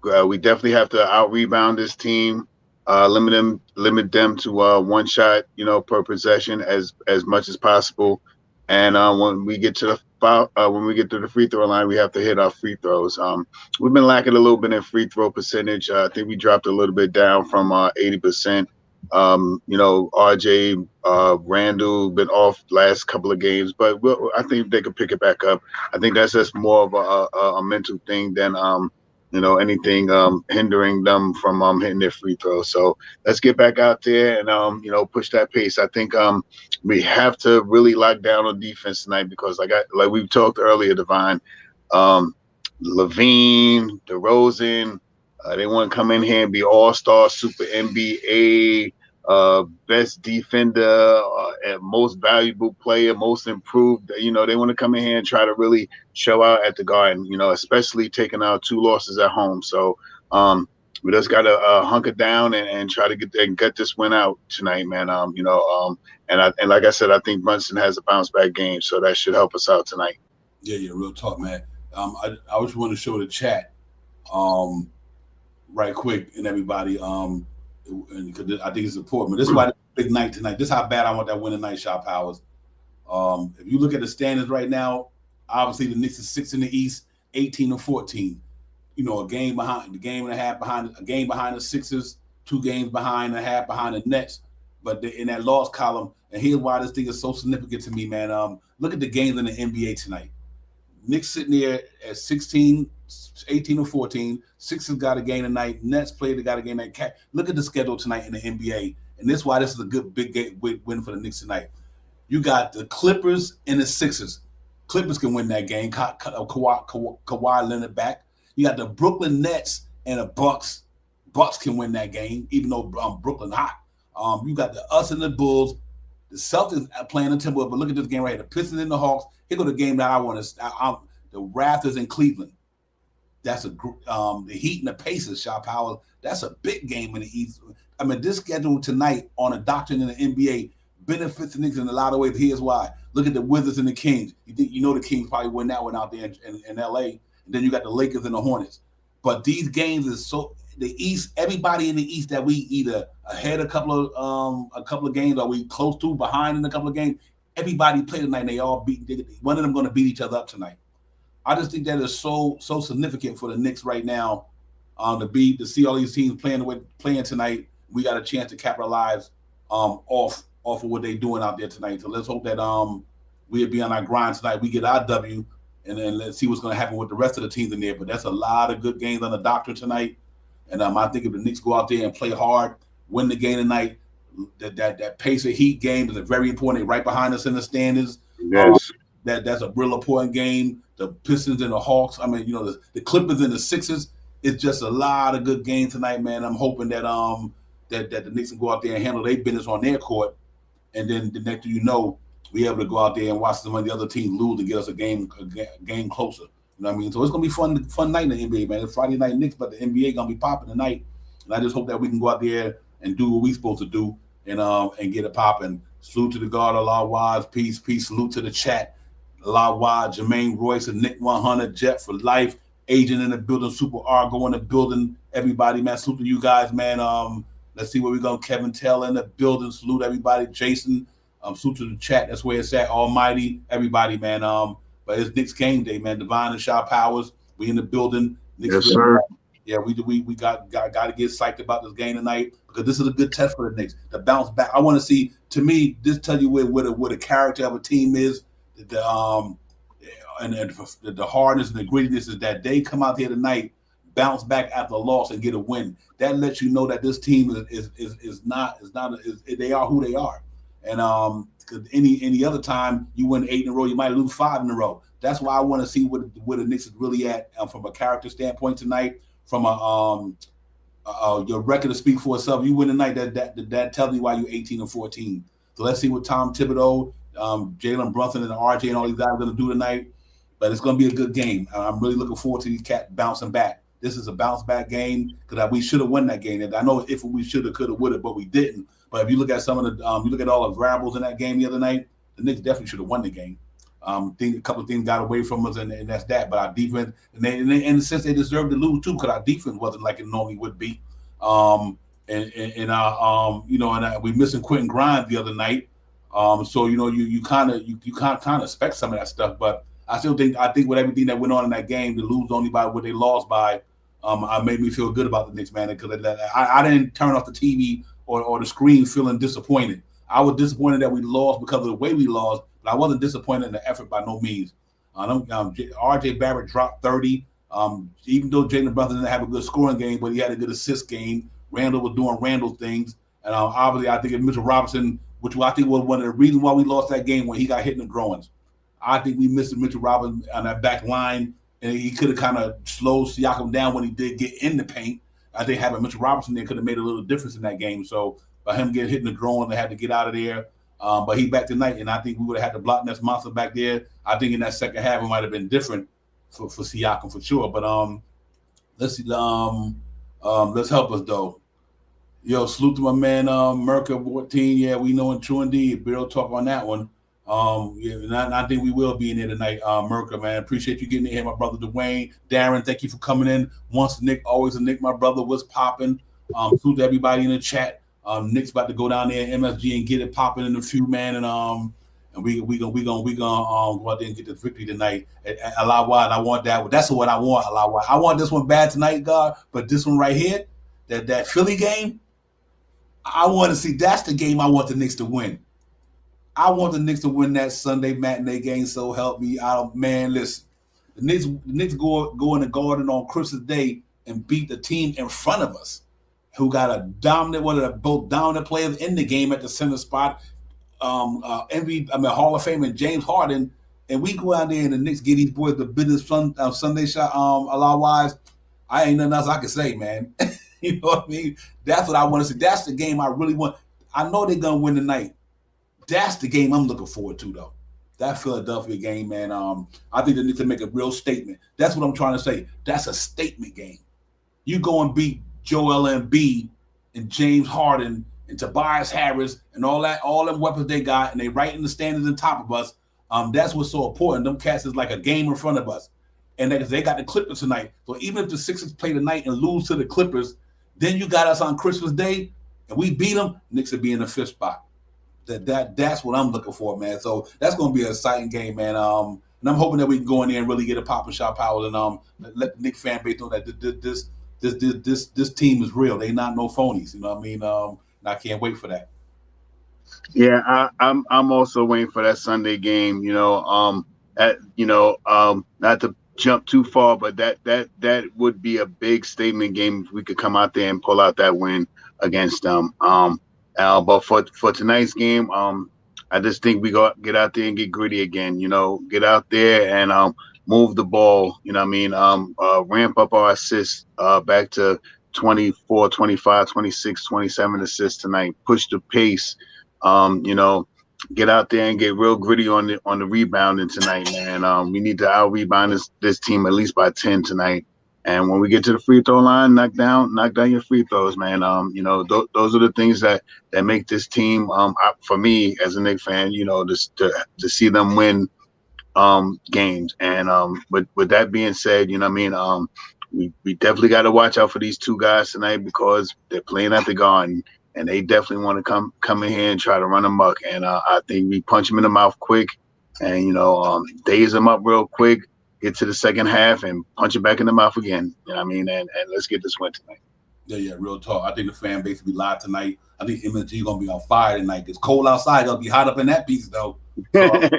We definitely have to out rebound this team, limit them to one shot, per possession as much as possible. And when we get to the free throw line, we have to hit our free throws. We've been lacking a little bit in free throw percentage. I think we dropped a little bit down from 80%. RJ, Randall been off last couple of games, but I think they could pick it back up. I think that's just more of a mental thing than anything hindering them from hitting their free throws. So let's get back out there and push that pace. I think we have to really lock down on defense tonight because like we talked earlier, Divine, Levine, DeRozan, they want to come in here and be all-star, super NBA, best defender, and most valuable player, most improved. They want to come in here and try to really show out at the Garden, especially taking out 2 losses at home. So we just got to hunker down and try to get this win out tonight, man. And like I said, I think Brunson has a bounce back game, so that should help us out tonight. Yeah, real talk, man. I just want to show the chat right quick and everybody and because I think it's important. But this is why it's a big night tonight. This is how bad I want that win tonight, Shot Powers. If you look at the standings right now, obviously the Knicks is 6 in the East, 18-14. A game behind, a game and a half behind, a game behind the Sixers, 2 games behind and a half behind the Nets. But in that loss column, and here's why this thing is so significant to me, man. Look at the games in the NBA tonight. Knicks sitting there at 18-14. Sixers got a game tonight. Nets played, they got a game tonight. Look at the schedule tonight in the NBA. And this is why this is a good big game win for the Knicks tonight. You got the Clippers and the Sixers. Clippers can win that game. Kawhi Leonard back. You got the Brooklyn Nets and the Bucks. Bucks can win that game, even though Brooklyn hot. You got us and the Bulls. The Celtics are playing the Timberwolves, but look at this game right here. The Pistons and the Hawks. Here go the game that I want to. The Raptors in Cleveland. That's the Heat and the Pacers. Shot Power. That's a big game in the East. I mean, this schedule tonight on a doctrine in the NBA benefits the Knicks in a lot of ways. Here's why. Look at the Wizards and the Kings. The Kings probably win that one out there in LA. And then you got the Lakers and the Hornets. But these games is so the East. Everybody in the East that we either ahead a couple of games or we close to behind in a couple of games. Everybody played tonight. And they all one of them going to beat each other up tonight. I just think that is so significant for the Knicks right now to see all these teams playing tonight. We got a chance to capitalize off of what they're doing out there tonight. So let's hope that we'll be on our grind tonight. We get our W, and then let's see what's going to happen with the rest of the teams in there. But that's a lot of good games on the doctor tonight. And I think if the Knicks go out there and play hard, win the game tonight, that Pacer Heat game is very important. They're right behind us in the standings. Yes. That's a real important game. The Pistons and the Hawks. I mean, the Clippers and the Sixers. It's just a lot of good games tonight, man. I'm hoping that that the Knicks can go out there and handle their business on their court, and then the next thing you know, we able to go out there and watch some of the other teams lose and get us a game closer. You know what I mean? So it's gonna be fun night in the NBA, man. It's Friday night Knicks, but the NBA gonna be popping tonight, and I just hope that we can go out there and do what we supposed to do and get it popping. Salute to the guard, Allah Wise, peace. Salute to the chat. Allah Wise, Jermaine Royce, and Nick 100, Jet for life, Agent in the building, Super Argo in the building. Everybody, man, salute to you guys, man. Let's see where we go. Kevin Taylor in the building. Salute everybody. Jason, salute to the chat. That's where it's at. Almighty, everybody, man. But it's Knicks game day, man. Divine and Shaw Powers, we in the building. Knicks yes, sir. Yeah, we got to get psyched about this game tonight because this is a good test for the Knicks to bounce back. I want to see. To me, this tell you what the character of a team is. The hardness and the grittiness is that they come out here tonight, bounce back after a loss and get a win. That lets you know that this team they are who they are. And because any other time you win 8 in a row, you might lose 5 in a row. That's why I want to see where the Knicks is really at from a character standpoint tonight. From your record to speak for itself. You win tonight. That tells me why you're 18-14. So let's see what Tom Thibodeau, Jalen Brunson, and RJ and all these guys are going to do tonight. But it's going to be a good game. I'm really looking forward to these cats bouncing back. This is a bounce back game because we should have won that game. And I know if we should have, could have, would have, but we didn't. But if you look at some of the, you look at all the variables in that game the other night, the Knicks definitely should have won the game. Think a couple of things got away from us, and that's that. But our defense, and in a sense, they deserved to lose too because our defense wasn't like it normally would be. And our we missing Quentin Grimes the other night. So you kind of expect some of that stuff, but I think with everything that went on in that game, to lose only by what they lost by, I made me feel good about the Knicks, man, because I didn't turn off the TV or the screen feeling disappointed. I was disappointed that we lost because of the way we lost, but I wasn't disappointed in the effort by no means. R.J. Barrett dropped 30. Even though Jalen Brunson didn't have a good scoring game, but he had a good assist game. Randall was doing Randall things. And obviously, I think if Mitchell Robinson, which I think was one of the reasons why we lost that game when he got hit in the groins. I think we missed Mitchell Robinson on that back line, and he could have kind of slowed Siakam down when he did get in the paint. I think having Mitchell Robinson there could have made a little difference in that game. So by him getting hit in the groin, they had to get out of there. But he back tonight, and I think we would have had to block Ness Monster back there. I think in that second half it might have been different for Siakam for sure. But let's see. Let's help us though. Yo, salute to my man Merca 14. Yeah, we know in true indeed. Bill talk on that one. And I think we will be in there tonight, Merca, man. Appreciate you getting in here, my brother Dwayne. Darren, thank you for coming in. Once Nick, always a Nick, my brother. What's popping? Salute to everybody in the chat. Nick's about to go down there at MSG and get it popping in a few, man. And we gonna go out there and get this victory tonight. Allah Wide, I want that. That's what I want. Allah Wide. I want this one bad tonight, God. But this one right here, that Philly game, I want to see. That's the game I want the Knicks to win. I want the Knicks to win that Sunday matinee game. So help me out, man. Listen, the Knicks go in the Garden on Christmas Day and beat the team in front of us, who got a dominant, one of the both dominant players in the game at the center spot. Hall of Famer James Harden, and we go out there and the Knicks get these boys the business Sunday shot. Allah wise, I ain't nothing else I can say, man. You know what I mean? That's what I want to see. That's the game I really want. I know they're gonna win tonight. That's the game I'm looking forward to, though. That Philadelphia game, man. I think they need to make a real statement. That's what I'm trying to say. That's a statement game. You go and beat Joel Embiid and James Harden and Tobias Harris and all them weapons they got, and they right in the standings on top of us. That's what's so important. Them cats is like a game in front of us. And they got the Clippers tonight. So even if the Sixers play tonight and lose to the Clippers, then you got us on Christmas Day and we beat them, Knicks will be in the fifth spot. That's what I'm looking for, man. So that's going to be an exciting game, man. And I'm hoping that we can go in there and really get a pop and shot power and let the Knicks fan base know that this team is real. They not no phonies. You know what I mean? And I can't wait for that. Yeah, I'm also waiting for that Sunday game. Not to jump too far, but that would be a big statement game if we could come out there and pull out that win against them. But for tonight's game, I just think we get out there and get gritty again. Get out there and move the ball. You know what I mean? Ramp up our assists back to 24, 25, 26, 27 assists tonight. Push the pace. Get out there and get real gritty on the rebounding tonight, man. We need to out rebound this team at least by 10 tonight. And when we get to the free throw line, knock down your free throws, man. Those are the things that make this team, for me as a Knicks fan, just to see them win games. And with that being said, you know what I mean? We definitely got to watch out for these two guys tonight because they're playing at the Garden. And they definitely want to come in here and try to run amok. And I think we punch them in the mouth quick and, daze them up real quick, get to the second half and punch it back in the mouth again. You know what I mean? And let's get this win tonight. Yeah, real talk. I think the fan base will be live tonight. I think MSG going to be on fire tonight. It's cold outside. It'll be hot up in that piece, though. So,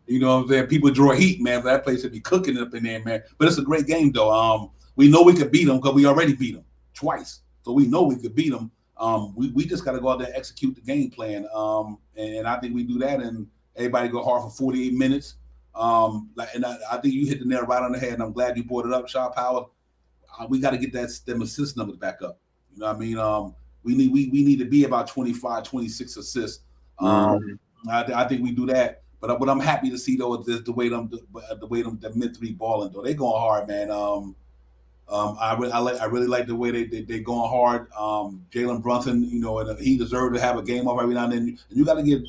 you know what I'm saying? People draw heat, man. But that place should be cooking up in there, man. But it's a great game, though. We know we could beat them because we already beat them twice. So we know we could beat them. We just got to go out there and execute the game plan. And I think we do that, and everybody go hard for 48 minutes. And I think you hit the nail right on the head, and I'm glad you brought it up, Shaw Power. We got to get them assist numbers back up. You know what I mean? We need to be about 25, 26 assists. I think we do that. But what I'm happy to see though is the way them mentally balling though. They going hard, man. I really like the way they going hard. Jalen Brunson, and he deserved to have a game off every now and then. And you got to give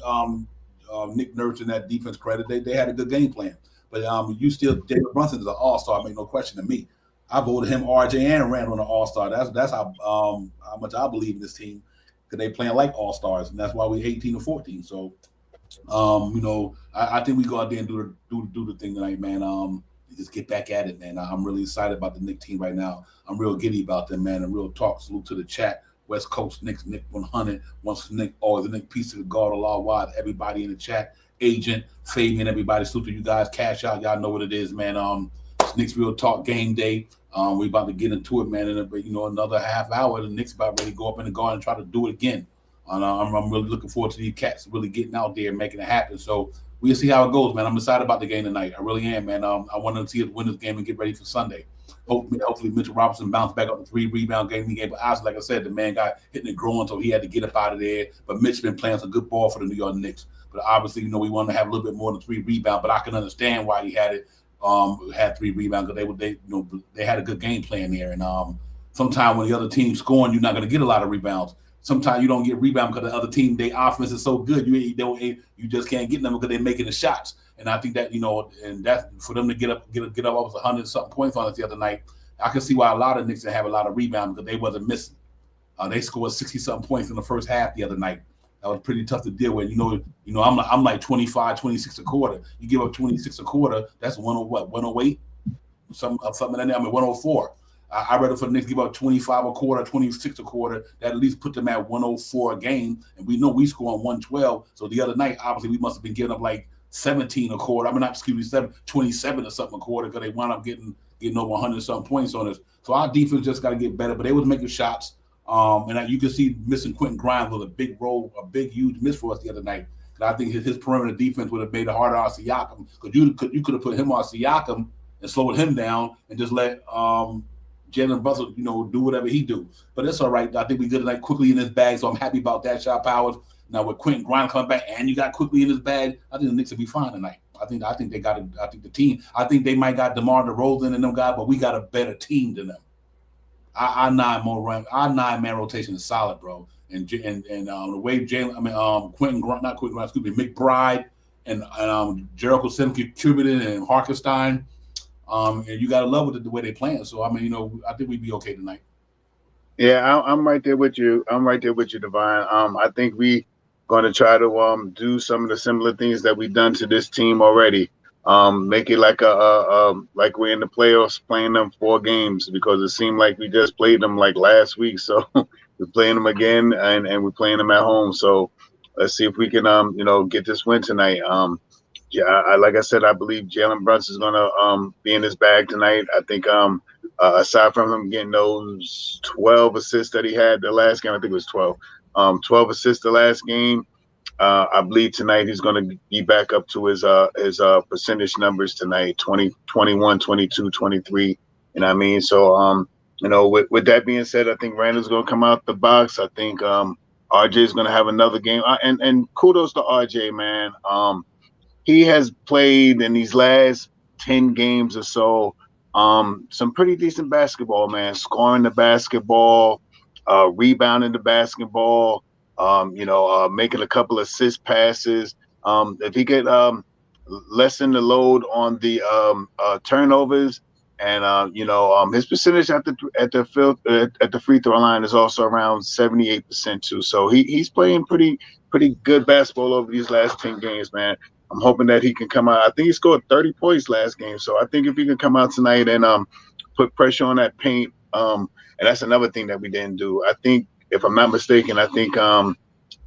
Nick Nurse and that defense credit. They had a good game plan. But you still, David Brunson is an all-star, make no question to me. I voted him, RJ, and Randall an all-star. That's how much I believe in this team, because they playing like all-stars, and that's why we 18-14. So, I think we go out there and do the thing tonight, man. Just get back at it, man. I'm really excited about the Knicks team right now. I'm real giddy about them, man. And real talk. Salute to the chat. West Coast Knicks, Nick 100. Once Nick, always a Nick, peace to the God, Allah wide. Everybody in the chat, Agent, Fabian, everybody. Salute to you guys. Cash out. Y'all know what it is, man. Knicks Real Talk Game Day. We about to get into it, man. In another half hour, the Knicks about ready to go up in the garden and try to do it again. And I'm really looking forward to these cats really getting out there and making it happen. So we'll see how it goes, man. I'm excited about the game tonight. I really am, man. I want to see us win this game and get ready for Sunday. Hopefully Mitchell Robinson bounced back up the 3-rebound game. But honestly, like I said, the man got hitting and growing, so he had to get up out of there. But Mitch been playing some good ball for the New York Knicks. But obviously, we want to have a little bit more than 3 rebounds. But I can understand why he had it. Had 3 rebounds because they had a good game plan there. And sometimes when the other team's scoring, you're not going to get a lot of rebounds. Sometimes you don't get rebound because the other team, their offense is so good, you just can't get them because they're making the shots. And I think that and that for them to get up almost 100-something points on us the other night, I can see why a lot of Knicks have a lot of rebounds because they wasn't missing. They scored 60-something points in the first half the other night. That was pretty tough to deal with. I'm like 25, 26 a quarter. You give up 26 a quarter, that's 108, something like that. 104. I'd rather for the Knicks give up 25 a quarter, 26 a quarter. That at least put them at 104 a game. And we know we score on 112. So the other night, obviously, we must have been giving up like 17 a quarter. 27 or something a quarter because they wound up getting over 100-something points on us. So our defense just got to get better. But they was making shots. And you can see missing Quentin Grimes was a big, huge miss for us the other night. And I think his perimeter defense would have made it harder on Siakam because you could have put him on Siakam and slowed him down and just let Jalen Brunson, do whatever he do. But it's all right. I think we good tonight quickly in his bag, so I'm happy about that. Shot Powers. Now with Quentin Grimes coming back and you got quickly in his bag, I think the Knicks will be fine tonight. I think they got it. I think the team. I think they might got DeMar DeRozan and them guys, but we got a better team than them. Our 9-man rotation is solid, bro. And the way McBride and Jericho Sims contributed and Harkenstein. And you got to love the way they playing. So I think we'd be okay tonight. Yeah, I'm right there with you. Divine. I think we going to try to do some of the similar things that we've done to this team already. Make it like like we're in the playoffs playing them 4 games because it seemed like we just played them like last week. So we're playing them again and we're playing them at home. So let's see if we can get this win tonight. Like I said, I believe Jalen Brunson is gonna be in his bag tonight. I think aside from him getting those 12 assists that he had the last game, I think it was 12. 12 assists the last game. I believe tonight he's going to be back up to his percentage numbers tonight, 20, 21, 22, 23. You know what I mean? So, with that being said, I think Randall's going to come out the box. I think RJ is going to have another game. And kudos to RJ, man. He has played in these last 10 games or so some pretty decent basketball, man. Scoring the basketball, rebounding the basketball. Making a couple assist passes. If he could lessen the load on the turnovers, and his percentage at the free throw line is also around 78% too. So he's playing pretty good basketball over these last 10 games, man. I'm hoping that he can come out. I think he scored 30 points last game. So I think if he can come out tonight and put pressure on that paint, and that's another thing that we didn't do. I think, if I'm not mistaken, I think the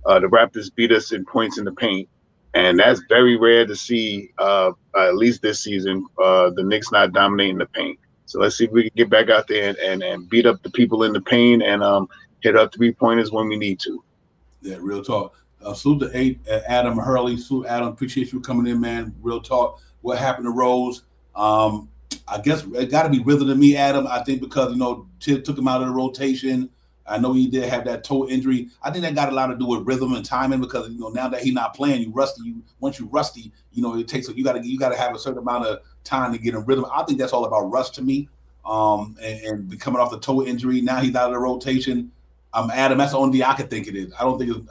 Raptors beat us in points in the paint, and that's very rare to see. At least this season, the Knicks not dominating the paint. So let's see if we can get back out there and beat up the people in the paint and hit up 3-pointers when we need to. Yeah, real talk. Salute to Adam Hurley. Salute Adam. Appreciate you coming in, man. Real talk. What happened to Rose? I guess it got to be rhythm to me, Adam. I think because Tibb took him out of the rotation. I know he did have that toe injury. I think that got a lot to do with rhythm and timing because now that he's not playing, you rusty. Once you rusty, it takes you got to have a certain amount of time to get in rhythm. I think that's all about rust to me. And coming off the toe injury, now he's out of the rotation. Adam, that's the only thing I could think it is. I don't think it's.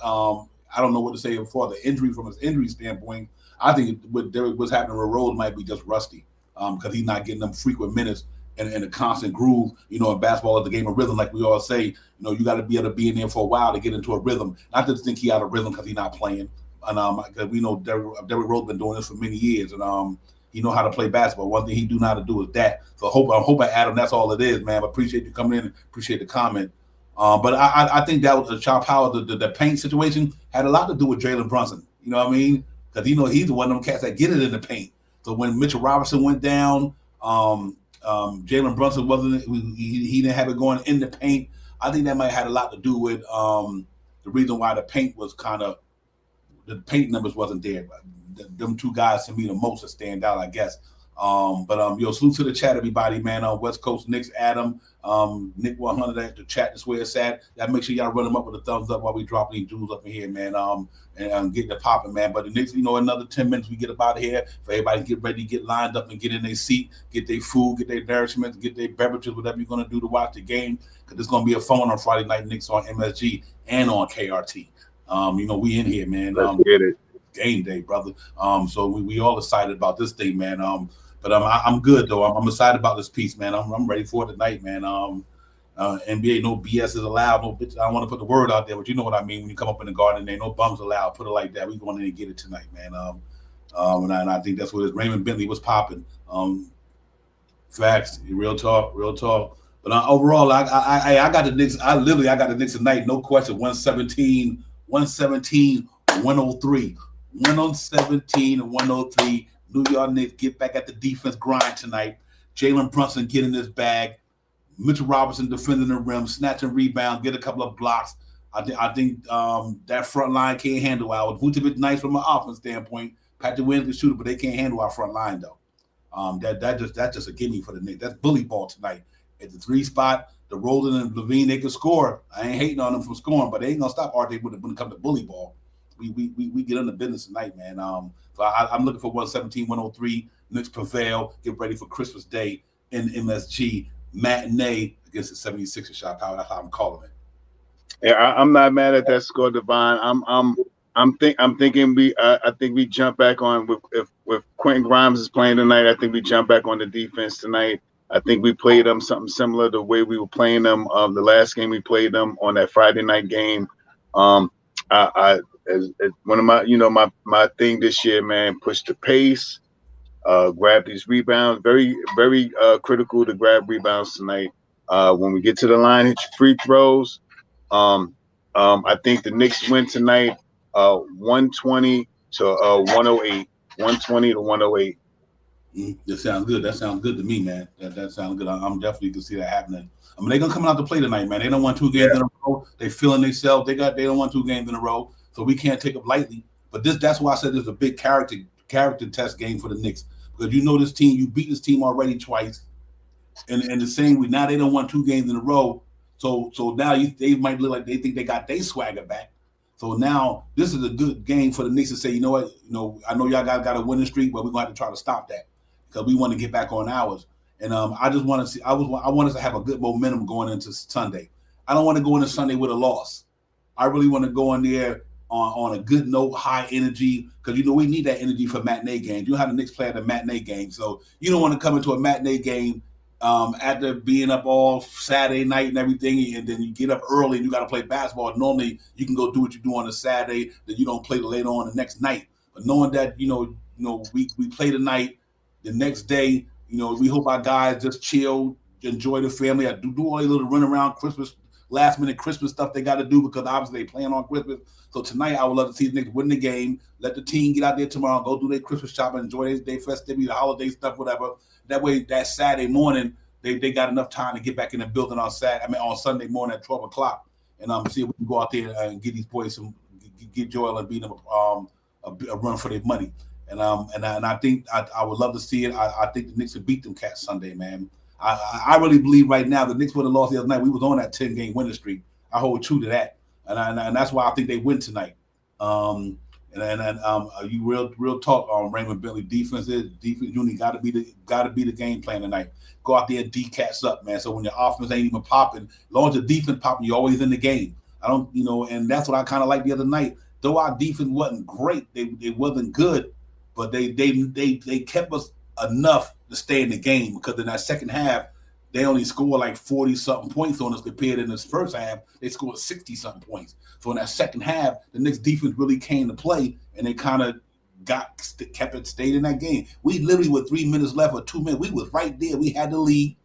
I don't know what to say for the injury from his injury standpoint. I think what's happening with Rose might be just rusty because he's not getting them frequent minutes and a constant groove. You know, in basketball is the game of rhythm, like we all say. You know, you got to be able to be in there for a while to get into a rhythm. Not just think he out of rhythm because he's not playing. And cause we know Derrick Rose been doing this for many years, and he know how to play basketball. One thing he do know how to do is that. So I'm hoping Adam, that's all it is, man. But appreciate you coming in. Appreciate the comment. But I think that was Child Power, the paint situation had a lot to do with Jalen Brunson. You know what I mean? Because he's the one of them cats that get it in the paint. So when Mitchell Robinson went down, Jalen Brunson he didn't have it going in the paint. I think that might have had a lot to do with the reason why the paint was the paint numbers wasn't there. But them two guys to me the most that stand out, I guess. Salute to the chat, everybody, man. West Coast Knicks, Adam, Nick 100 at the chat. That's where it's at. That make sure y'all run them up with a thumbs up while we drop these jewels up in here, man. And getting it popping, man. But the Knicks, another 10 minutes we get up out of here for everybody to get ready, get lined up and get in their seat, get their food, get their nourishment, get their beverages, whatever you're gonna do to watch the game. Because it's gonna be a fun one on Friday night. Knicks on MSG and on KRT. We in here, man. Let's get it. Game day, brother. So we all excited about this thing, man. But I'm good though. I'm excited about this piece, man. I'm ready for it tonight, man. NBA, no BS is allowed. No bitch. I don't want to put the word out there, but you know what I mean. When you come up in the garden, there ain't no bums allowed. Put it like that. We going in and get it tonight, man. And I think that's what it is. Raymond Bentley was popping. Facts, real talk. But overall, I got the Knicks. I got the Knicks tonight. No question. 117, 103. 117 and 103. New York Knicks get back at the defense grind tonight. Jalen Brunson get in his bag. Mitchell Robinson defending the rim, snatching rebound, get a couple of blocks. I think that front line can't handle our Vucevic nice from an offense standpoint. Patrick Williams can shoot it, but they can't handle our front line though. That's just a gimme for the Knicks. That's bully ball tonight. At the 3 spot, the Rosen and Levine, they can score. I ain't hating on them from scoring, but they ain't gonna stop RJ when it comes to bully ball. We get into business tonight, man. So I'm looking for 117, 103. Knicks prevail. Get ready for Christmas Day in MSG matinee against the 76ers. Shot Power. That's how I'm calling it. Yeah, I'm not mad at that score, Divine. I'm thinking I think we jump back on with Quentin Grimes is playing tonight. I think we jump back on the defense tonight. I think we played them something similar to the way we were playing them the last game we played them on that Friday night game. As one of my thing this year, man, push the pace, grab these rebounds. Very, very critical to grab rebounds tonight. When we get to the line, hit your free throws. I think the Knicks win tonight, 120 to 108. 120 to 108. That sounds good. That sounds good to me, man. That sounds good. I'm definitely can see that happening. I mean, they're gonna come out to play tonight, man. They don't want 2 games in a row. They feeling themselves. They don't want 2 games in a row. So we can't take it lightly. But that's why I said this is a big character test game for the Knicks. Because this team, you beat this team already twice. And the same way, now they don't want 2 games in a row. So now they might look like they think they got their swagger back. So now this is a good game for the Knicks to say, you know what, I know y'all got a winning streak, but we're going to have to try to stop that because we want to get back on ours. And I just want to see, I want us to have a good momentum going into Sunday. I don't want to go into Sunday with a loss. I really want to go in there on a good note, high energy, because we need that energy for matinee games. You know how the Knicks play at a matinee game, so you don't want to come into a matinee game after being up all Saturday night and everything, and then you get up early and you got to play basketball. Normally, you can go do what you do on a Saturday, then you don't play till later on the next night. But knowing that we play tonight, the next day, we hope our guys just chill, enjoy the family. I do all a little run around Christmas. Last minute Christmas stuff they got to do because obviously they playing on Christmas. So tonight I would love to see the Knicks win the game. Let the team get out there tomorrow, go do their Christmas shopping, enjoy their festivities, the holiday stuff, whatever. That way, that Saturday morning they got enough time to get back in the building on Sunday morning at 12 o'clock, and see if we can go out there and get these boys get Joel and beat them a run for their money. And I think I would love to see it. I think the Knicks would beat them cats Sunday, man. I really believe right now the Knicks would have lost the other night. We was on that 10-game winning streak. I hold true to that, and that's why I think they win tonight. You real talk, Raymond Bentley. Defense unit got to be the game plan tonight. Go out there and D-cats up, man. So when your offense ain't even popping, as long as the defense popping, you're always in the game. And that's what I kind of like the other night. though our defense wasn't great, they wasn't good, but they kept us enough to stay in the game, because in that second half they only scored like 40 something points on us, compared in this first half they scored 60 something points. So in that second half, the Knicks defense really came to play, and they kind of stayed in that game. We literally, with 3 minutes left or 2 minutes, we was right there. We had the lead,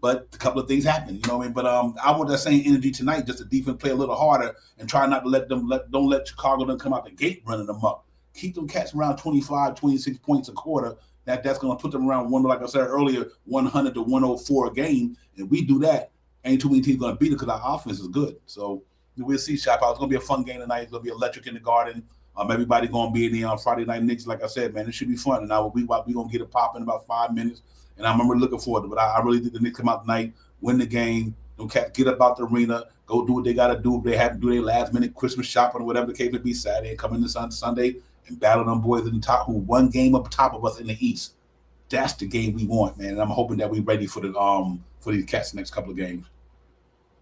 but a couple of things happened. You know what I mean? But I want that same energy tonight, just the defense play a little harder and try not to don't let Chicago come out the gate running them up. Keep them cats around 25, 26 points a quarter. That's going to put them around, like I said earlier, 100 to 104 a game. And we do that, ain't too many teams going to beat it, because our offense is good. So we'll see, Shop Out. It's going to be a fun game tonight. It's going to be electric in the Garden. Everybody going to be in there on Friday Night Knicks. Like I said, man, it should be fun. And we going to get it popping in about 5 minutes. And I remember looking forward to it. But I really think the Knicks come out tonight, win the game, get up out the arena, go do what they got to do. If they have to do their last-minute Christmas shopping or whatever the case may be, Saturday, and come in this Sunday and battle them boys in the top, who one game up top of us in the East. That's the game we want, man. And I'm hoping that we're ready for these cats the next couple of games.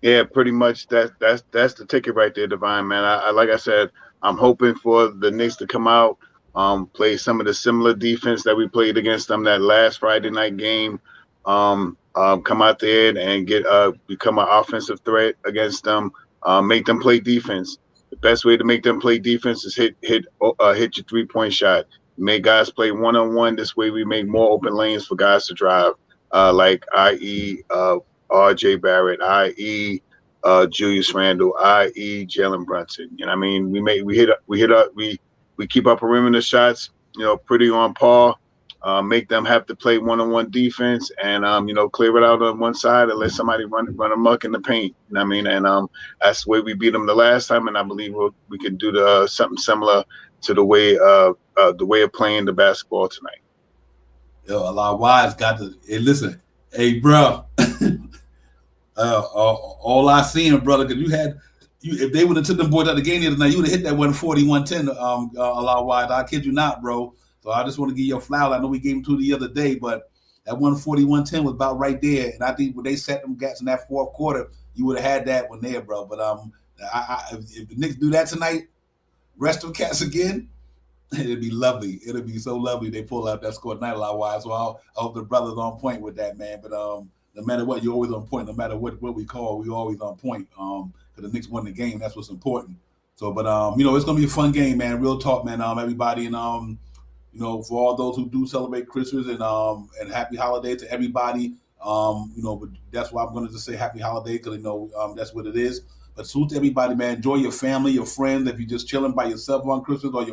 Yeah, pretty much that's the ticket right there, Divine, man. I like I said, I'm hoping for the Knicks to come out, play some of the similar defense that we played against them that last Friday night game. Come out there and become an offensive threat against them. Make them play defense. The best way to make them play defense is hit your 3-point shot. Make guys play one-on-one. This way we make more open lanes for guys to drive, like i.e. R.J. Barrett, i.e. Julius Randle, i.e. Jalen Brunson. You know what I mean? We keep our perimeter shots, pretty on par. Make them have to play one-on-one defense, and clear it out on one side and let somebody run amok in the paint. You know what I mean? And that's the way we beat them the last time, and I believe we can do something similar to the way of playing the basketball tonight. Yo, a lot of wives got to. Hey, listen, hey, bro. All I seen, brother, because if they would have took them boys out the game the other night, you would have hit that 140, 110. A lot of wives. I kid you not, bro. So I just want to give you a flower. I know we gave them 2 the other day, but that 140, 110 was about right there. And I think when they set them gats in that fourth quarter, you would have had that one there, bro. But if the Knicks do that tonight, rest them cats again, it'd be lovely. It'd be so lovely. They pull out that score tonight, a lot wise. So I hope the brothers on point with that, man. But no matter what, you're always on point. No matter what we call, we're always on point. Because the Knicks won the game. That's what's important. So, but it's gonna be a fun game, man. Real talk, man. Everybody, and for all those who do celebrate Christmas and happy holiday to everybody. But that's why I'm gonna just say happy holiday, because that's what it is. But salute to everybody, man. Enjoy your family, your friends. If you're just chilling by yourself on Christmas, or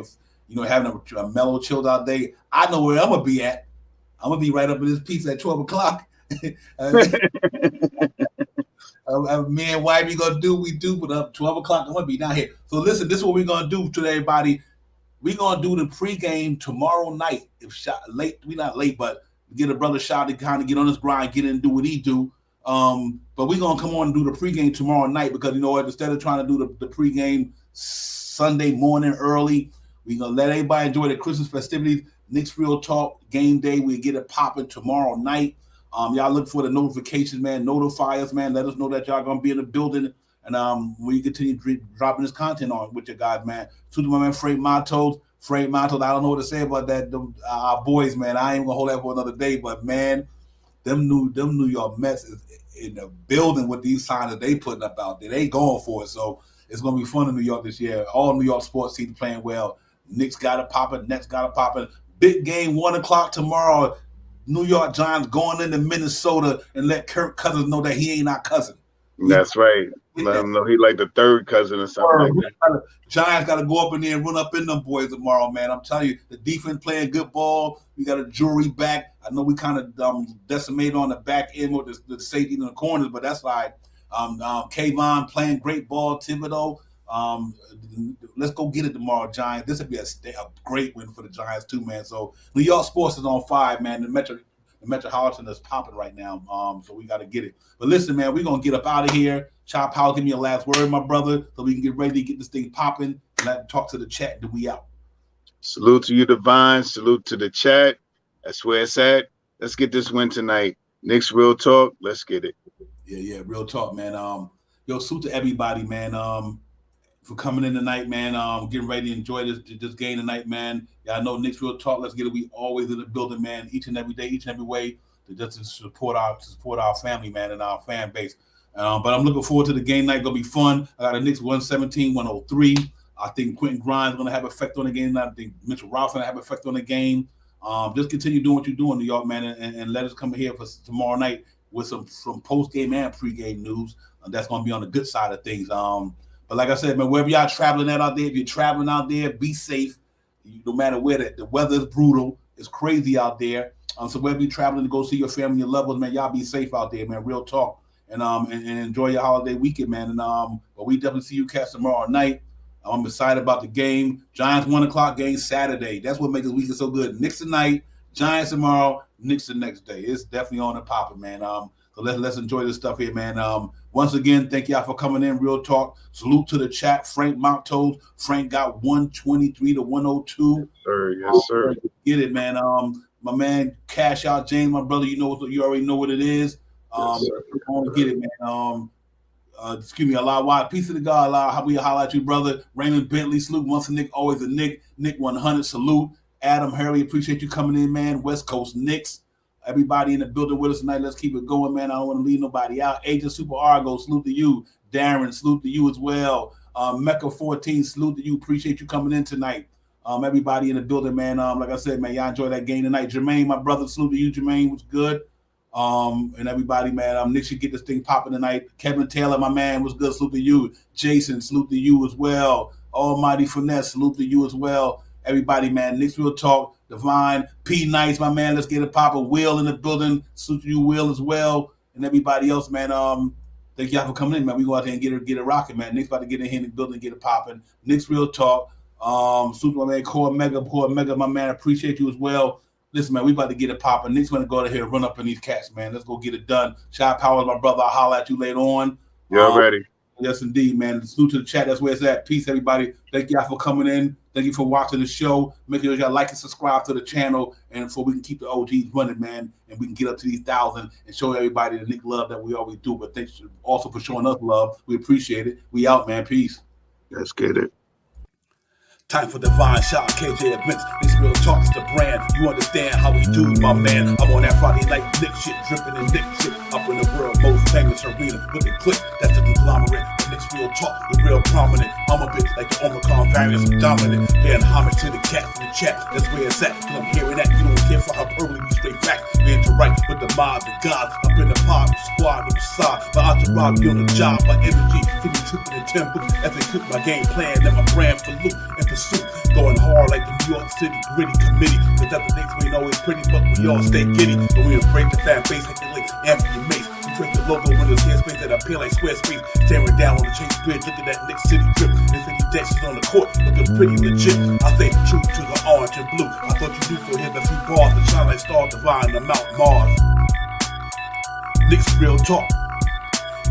you're having a mellow, chilled out day, I know where I'm gonna be at. I'm gonna be right up in this pizza at 12 o'clock. Me and wifey gonna do what we do, but up 12 o'clock I'm gonna be down here. So listen, this is what we're gonna do to everybody. We're gonna do the pregame tomorrow night. We're not late, but get a brother shot to kind of get on his grind, get in and do what he do. But we're gonna come on and do the pregame tomorrow night, because instead of trying to do the pregame Sunday morning early, we're gonna let everybody enjoy the Christmas festivities. Knicks Real Talk Game Day. We get it popping tomorrow night. Y'all look for the notifications, man. Notify us, man. Let us know that y'all gonna be in the building, and we continue dropping this content on with your guys, man. To my man Frank Matos. I don't know what to say about that. Our boys, man. I ain't gonna hold that for another day, but man, them New York Mets is in the building with these signs that they putting up out there. They going for it, so it's gonna be fun in New York this year. All New York sports teams playing well. Knicks got it popping. Nets got it popping. Big game, 1 o'clock tomorrow. New York Giants going into Minnesota, and let Kirk Cousins know that he ain't our cousin. That's right. Let him know he like the third cousin or something like that. Giants got to go up in there and run up in them boys tomorrow, man. I'm telling you, the defense playing good ball. We got a jury back. I know we kind of decimated on the back end with the safety in the corners, but that's like Kayvon playing great ball. Thibodeau. Let's go get it tomorrow, Giants. This would be a great win for the Giants too, man. So New York sports is on fire, man. The Metropolitan is popping right now, so we got to get it. But listen, man, we're gonna get up out of here. Chop Powell, give me a last word, my brother, so we can get ready to get this thing popping and talk to the chat. And then we out. Salute to you, Divine. Salute to the chat. That's where it's at. Let's get this win tonight. Knicks Real Talk. Let's get it. Yeah, real talk, man. Salute to everybody, man. for coming in tonight, man. Getting ready to enjoy this game tonight, man. Yeah, I know Knicks Real Talk. Let's get it. We always in the building, man. Each and every day, each and every way to support our family, man, and our fan base. But I'm looking forward to the game night. Gonna be fun. I got a Knicks 117-103. I think Quentin Grimes going to have effect on the game. I think Mitchell Rouse going to have effect on the game. Just continue doing what you're doing, New York, man, and let us come here for tomorrow night with some post-game and pre-game news. That's going to be on the good side of things. But like I said, man, wherever y'all traveling at out there, if you're traveling out there, be safe. No matter where the weather is brutal. It's crazy out there. So wherever you're traveling to go see your family, your loved ones, man, y'all be safe out there, man. Real talk. And enjoy your holiday weekend, man. But we definitely see you cats tomorrow night. I'm excited about the game. Giants 1 o'clock game Saturday. That's what makes this weekend so good. Knicks tonight, Giants tomorrow, Knicks the next day. It's definitely on and popping, man. So let's enjoy this stuff here, man. Once again, thank y'all for coming in. Real talk. Salute to the chat. Frank Montos. Frank got 123-102. Yes, sir. Yes, sir. Get it, man. My man, Cash Out James, my brother. You already know what it is. Get it, man. Excuse me, Allah wide. Peace of the God, Allah. How we holla at you, brother. Raymond Bentley, salute. Once a Nick, always a Nick. Nick 100, salute. Adam Harry, appreciate you coming in, man. West Coast Knicks. Everybody in the building with us tonight. Let's keep it going, man. I don't want to leave nobody out. Agent Super Argo, salute to you. Darren, salute to you as well. Mecca 14, salute to you. Appreciate you coming in tonight. Everybody in the building, man. Like I said, man, y'all enjoy that game tonight. Jermaine, my brother, salute to you. Jermaine was good. And everybody, man, Nick should get this thing popping tonight. Kevin Taylor, my man, was good. Salute to you. Jason, salute to you as well. Almighty Finesse, salute to you as well. Everybody, man, Nick's Real Talk, Divine, P Nice, my man, let's get it popping. Will in the building, salute to you, Will, as well. And everybody else, man, thank y'all for coming in, man. We go out there and get it rocking, man. Nick's about to get in here in the building and get it popping. Nick's Real Talk, salute to my man, Core Mega, my man, appreciate you as well. Listen, man, we about to get it popping. Nick's going to go out here and run up on these cats, man. Let's go get it done. Shy Powers, my brother. I'll holler at you later on. Y'all ready? Yes, indeed, man. Salute to the chat. That's where it's at. Peace, everybody. Thank y'all for coming in. Thank you for watching the show. Make sure y'all like and subscribe to the channel, and so we can keep the OGs running, man, and we can get up to these 1,000 and show everybody the Nick love that we always do. But thanks also for showing us love. We appreciate it. We out, man. Peace. Let's get it. Time for Divine Shot, KJ events. This Real Talk's the brand. You understand how we do, my man. I'm on that Friday night Nick shit, dripping in Nick shit. Up in the world, most famous arena with the clip. That's the conglomerate. Nick's Real Talk, the real prominent. I'm a bit like the Omicron variant, dominant. Paying homage to the cats in the chat. That's where it's at. I'm hearing that. You don't care for how early we straight back. Man to right with the mob and God. Up in the pod, the squad, with the side. My entourage be on the job. My energy, feeling tripping in tempo. As they cook my game plan, and my brand for loot and pursuit. Going hard like the New York City gritty committee. Cause that's the things we ain't always pretty, but we all stay giddy. But we embrace the fan base like the late Anthony Mace. We trace the logo when there's space that appear like square space. Staring down on the Chase Bridge, look at that Knicks City drip. There's any Dexys on the court, looking pretty legit. I stay true to the orange and blue. I thought you knew for him a few bars to shine like Star Divine on Mount Mars. Knicks Real Talk.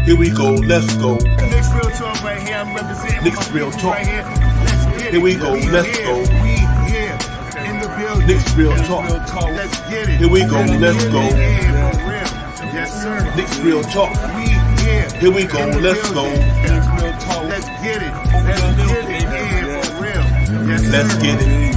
Here we go, let's go. Knicks Real Talk right here. I'm representing Knicks Real Talk. right here. Let's get it. Here we go, let's go. We here in the building. Knicks Real Talk. Let's get it. Here we go, let's go. Yeah, for real. Yes, sir. Knicks Real Talk. We here. Here we go, let's go. Let's get it. Let's get it. Yeah, for real. Yes, sir. Let's get it.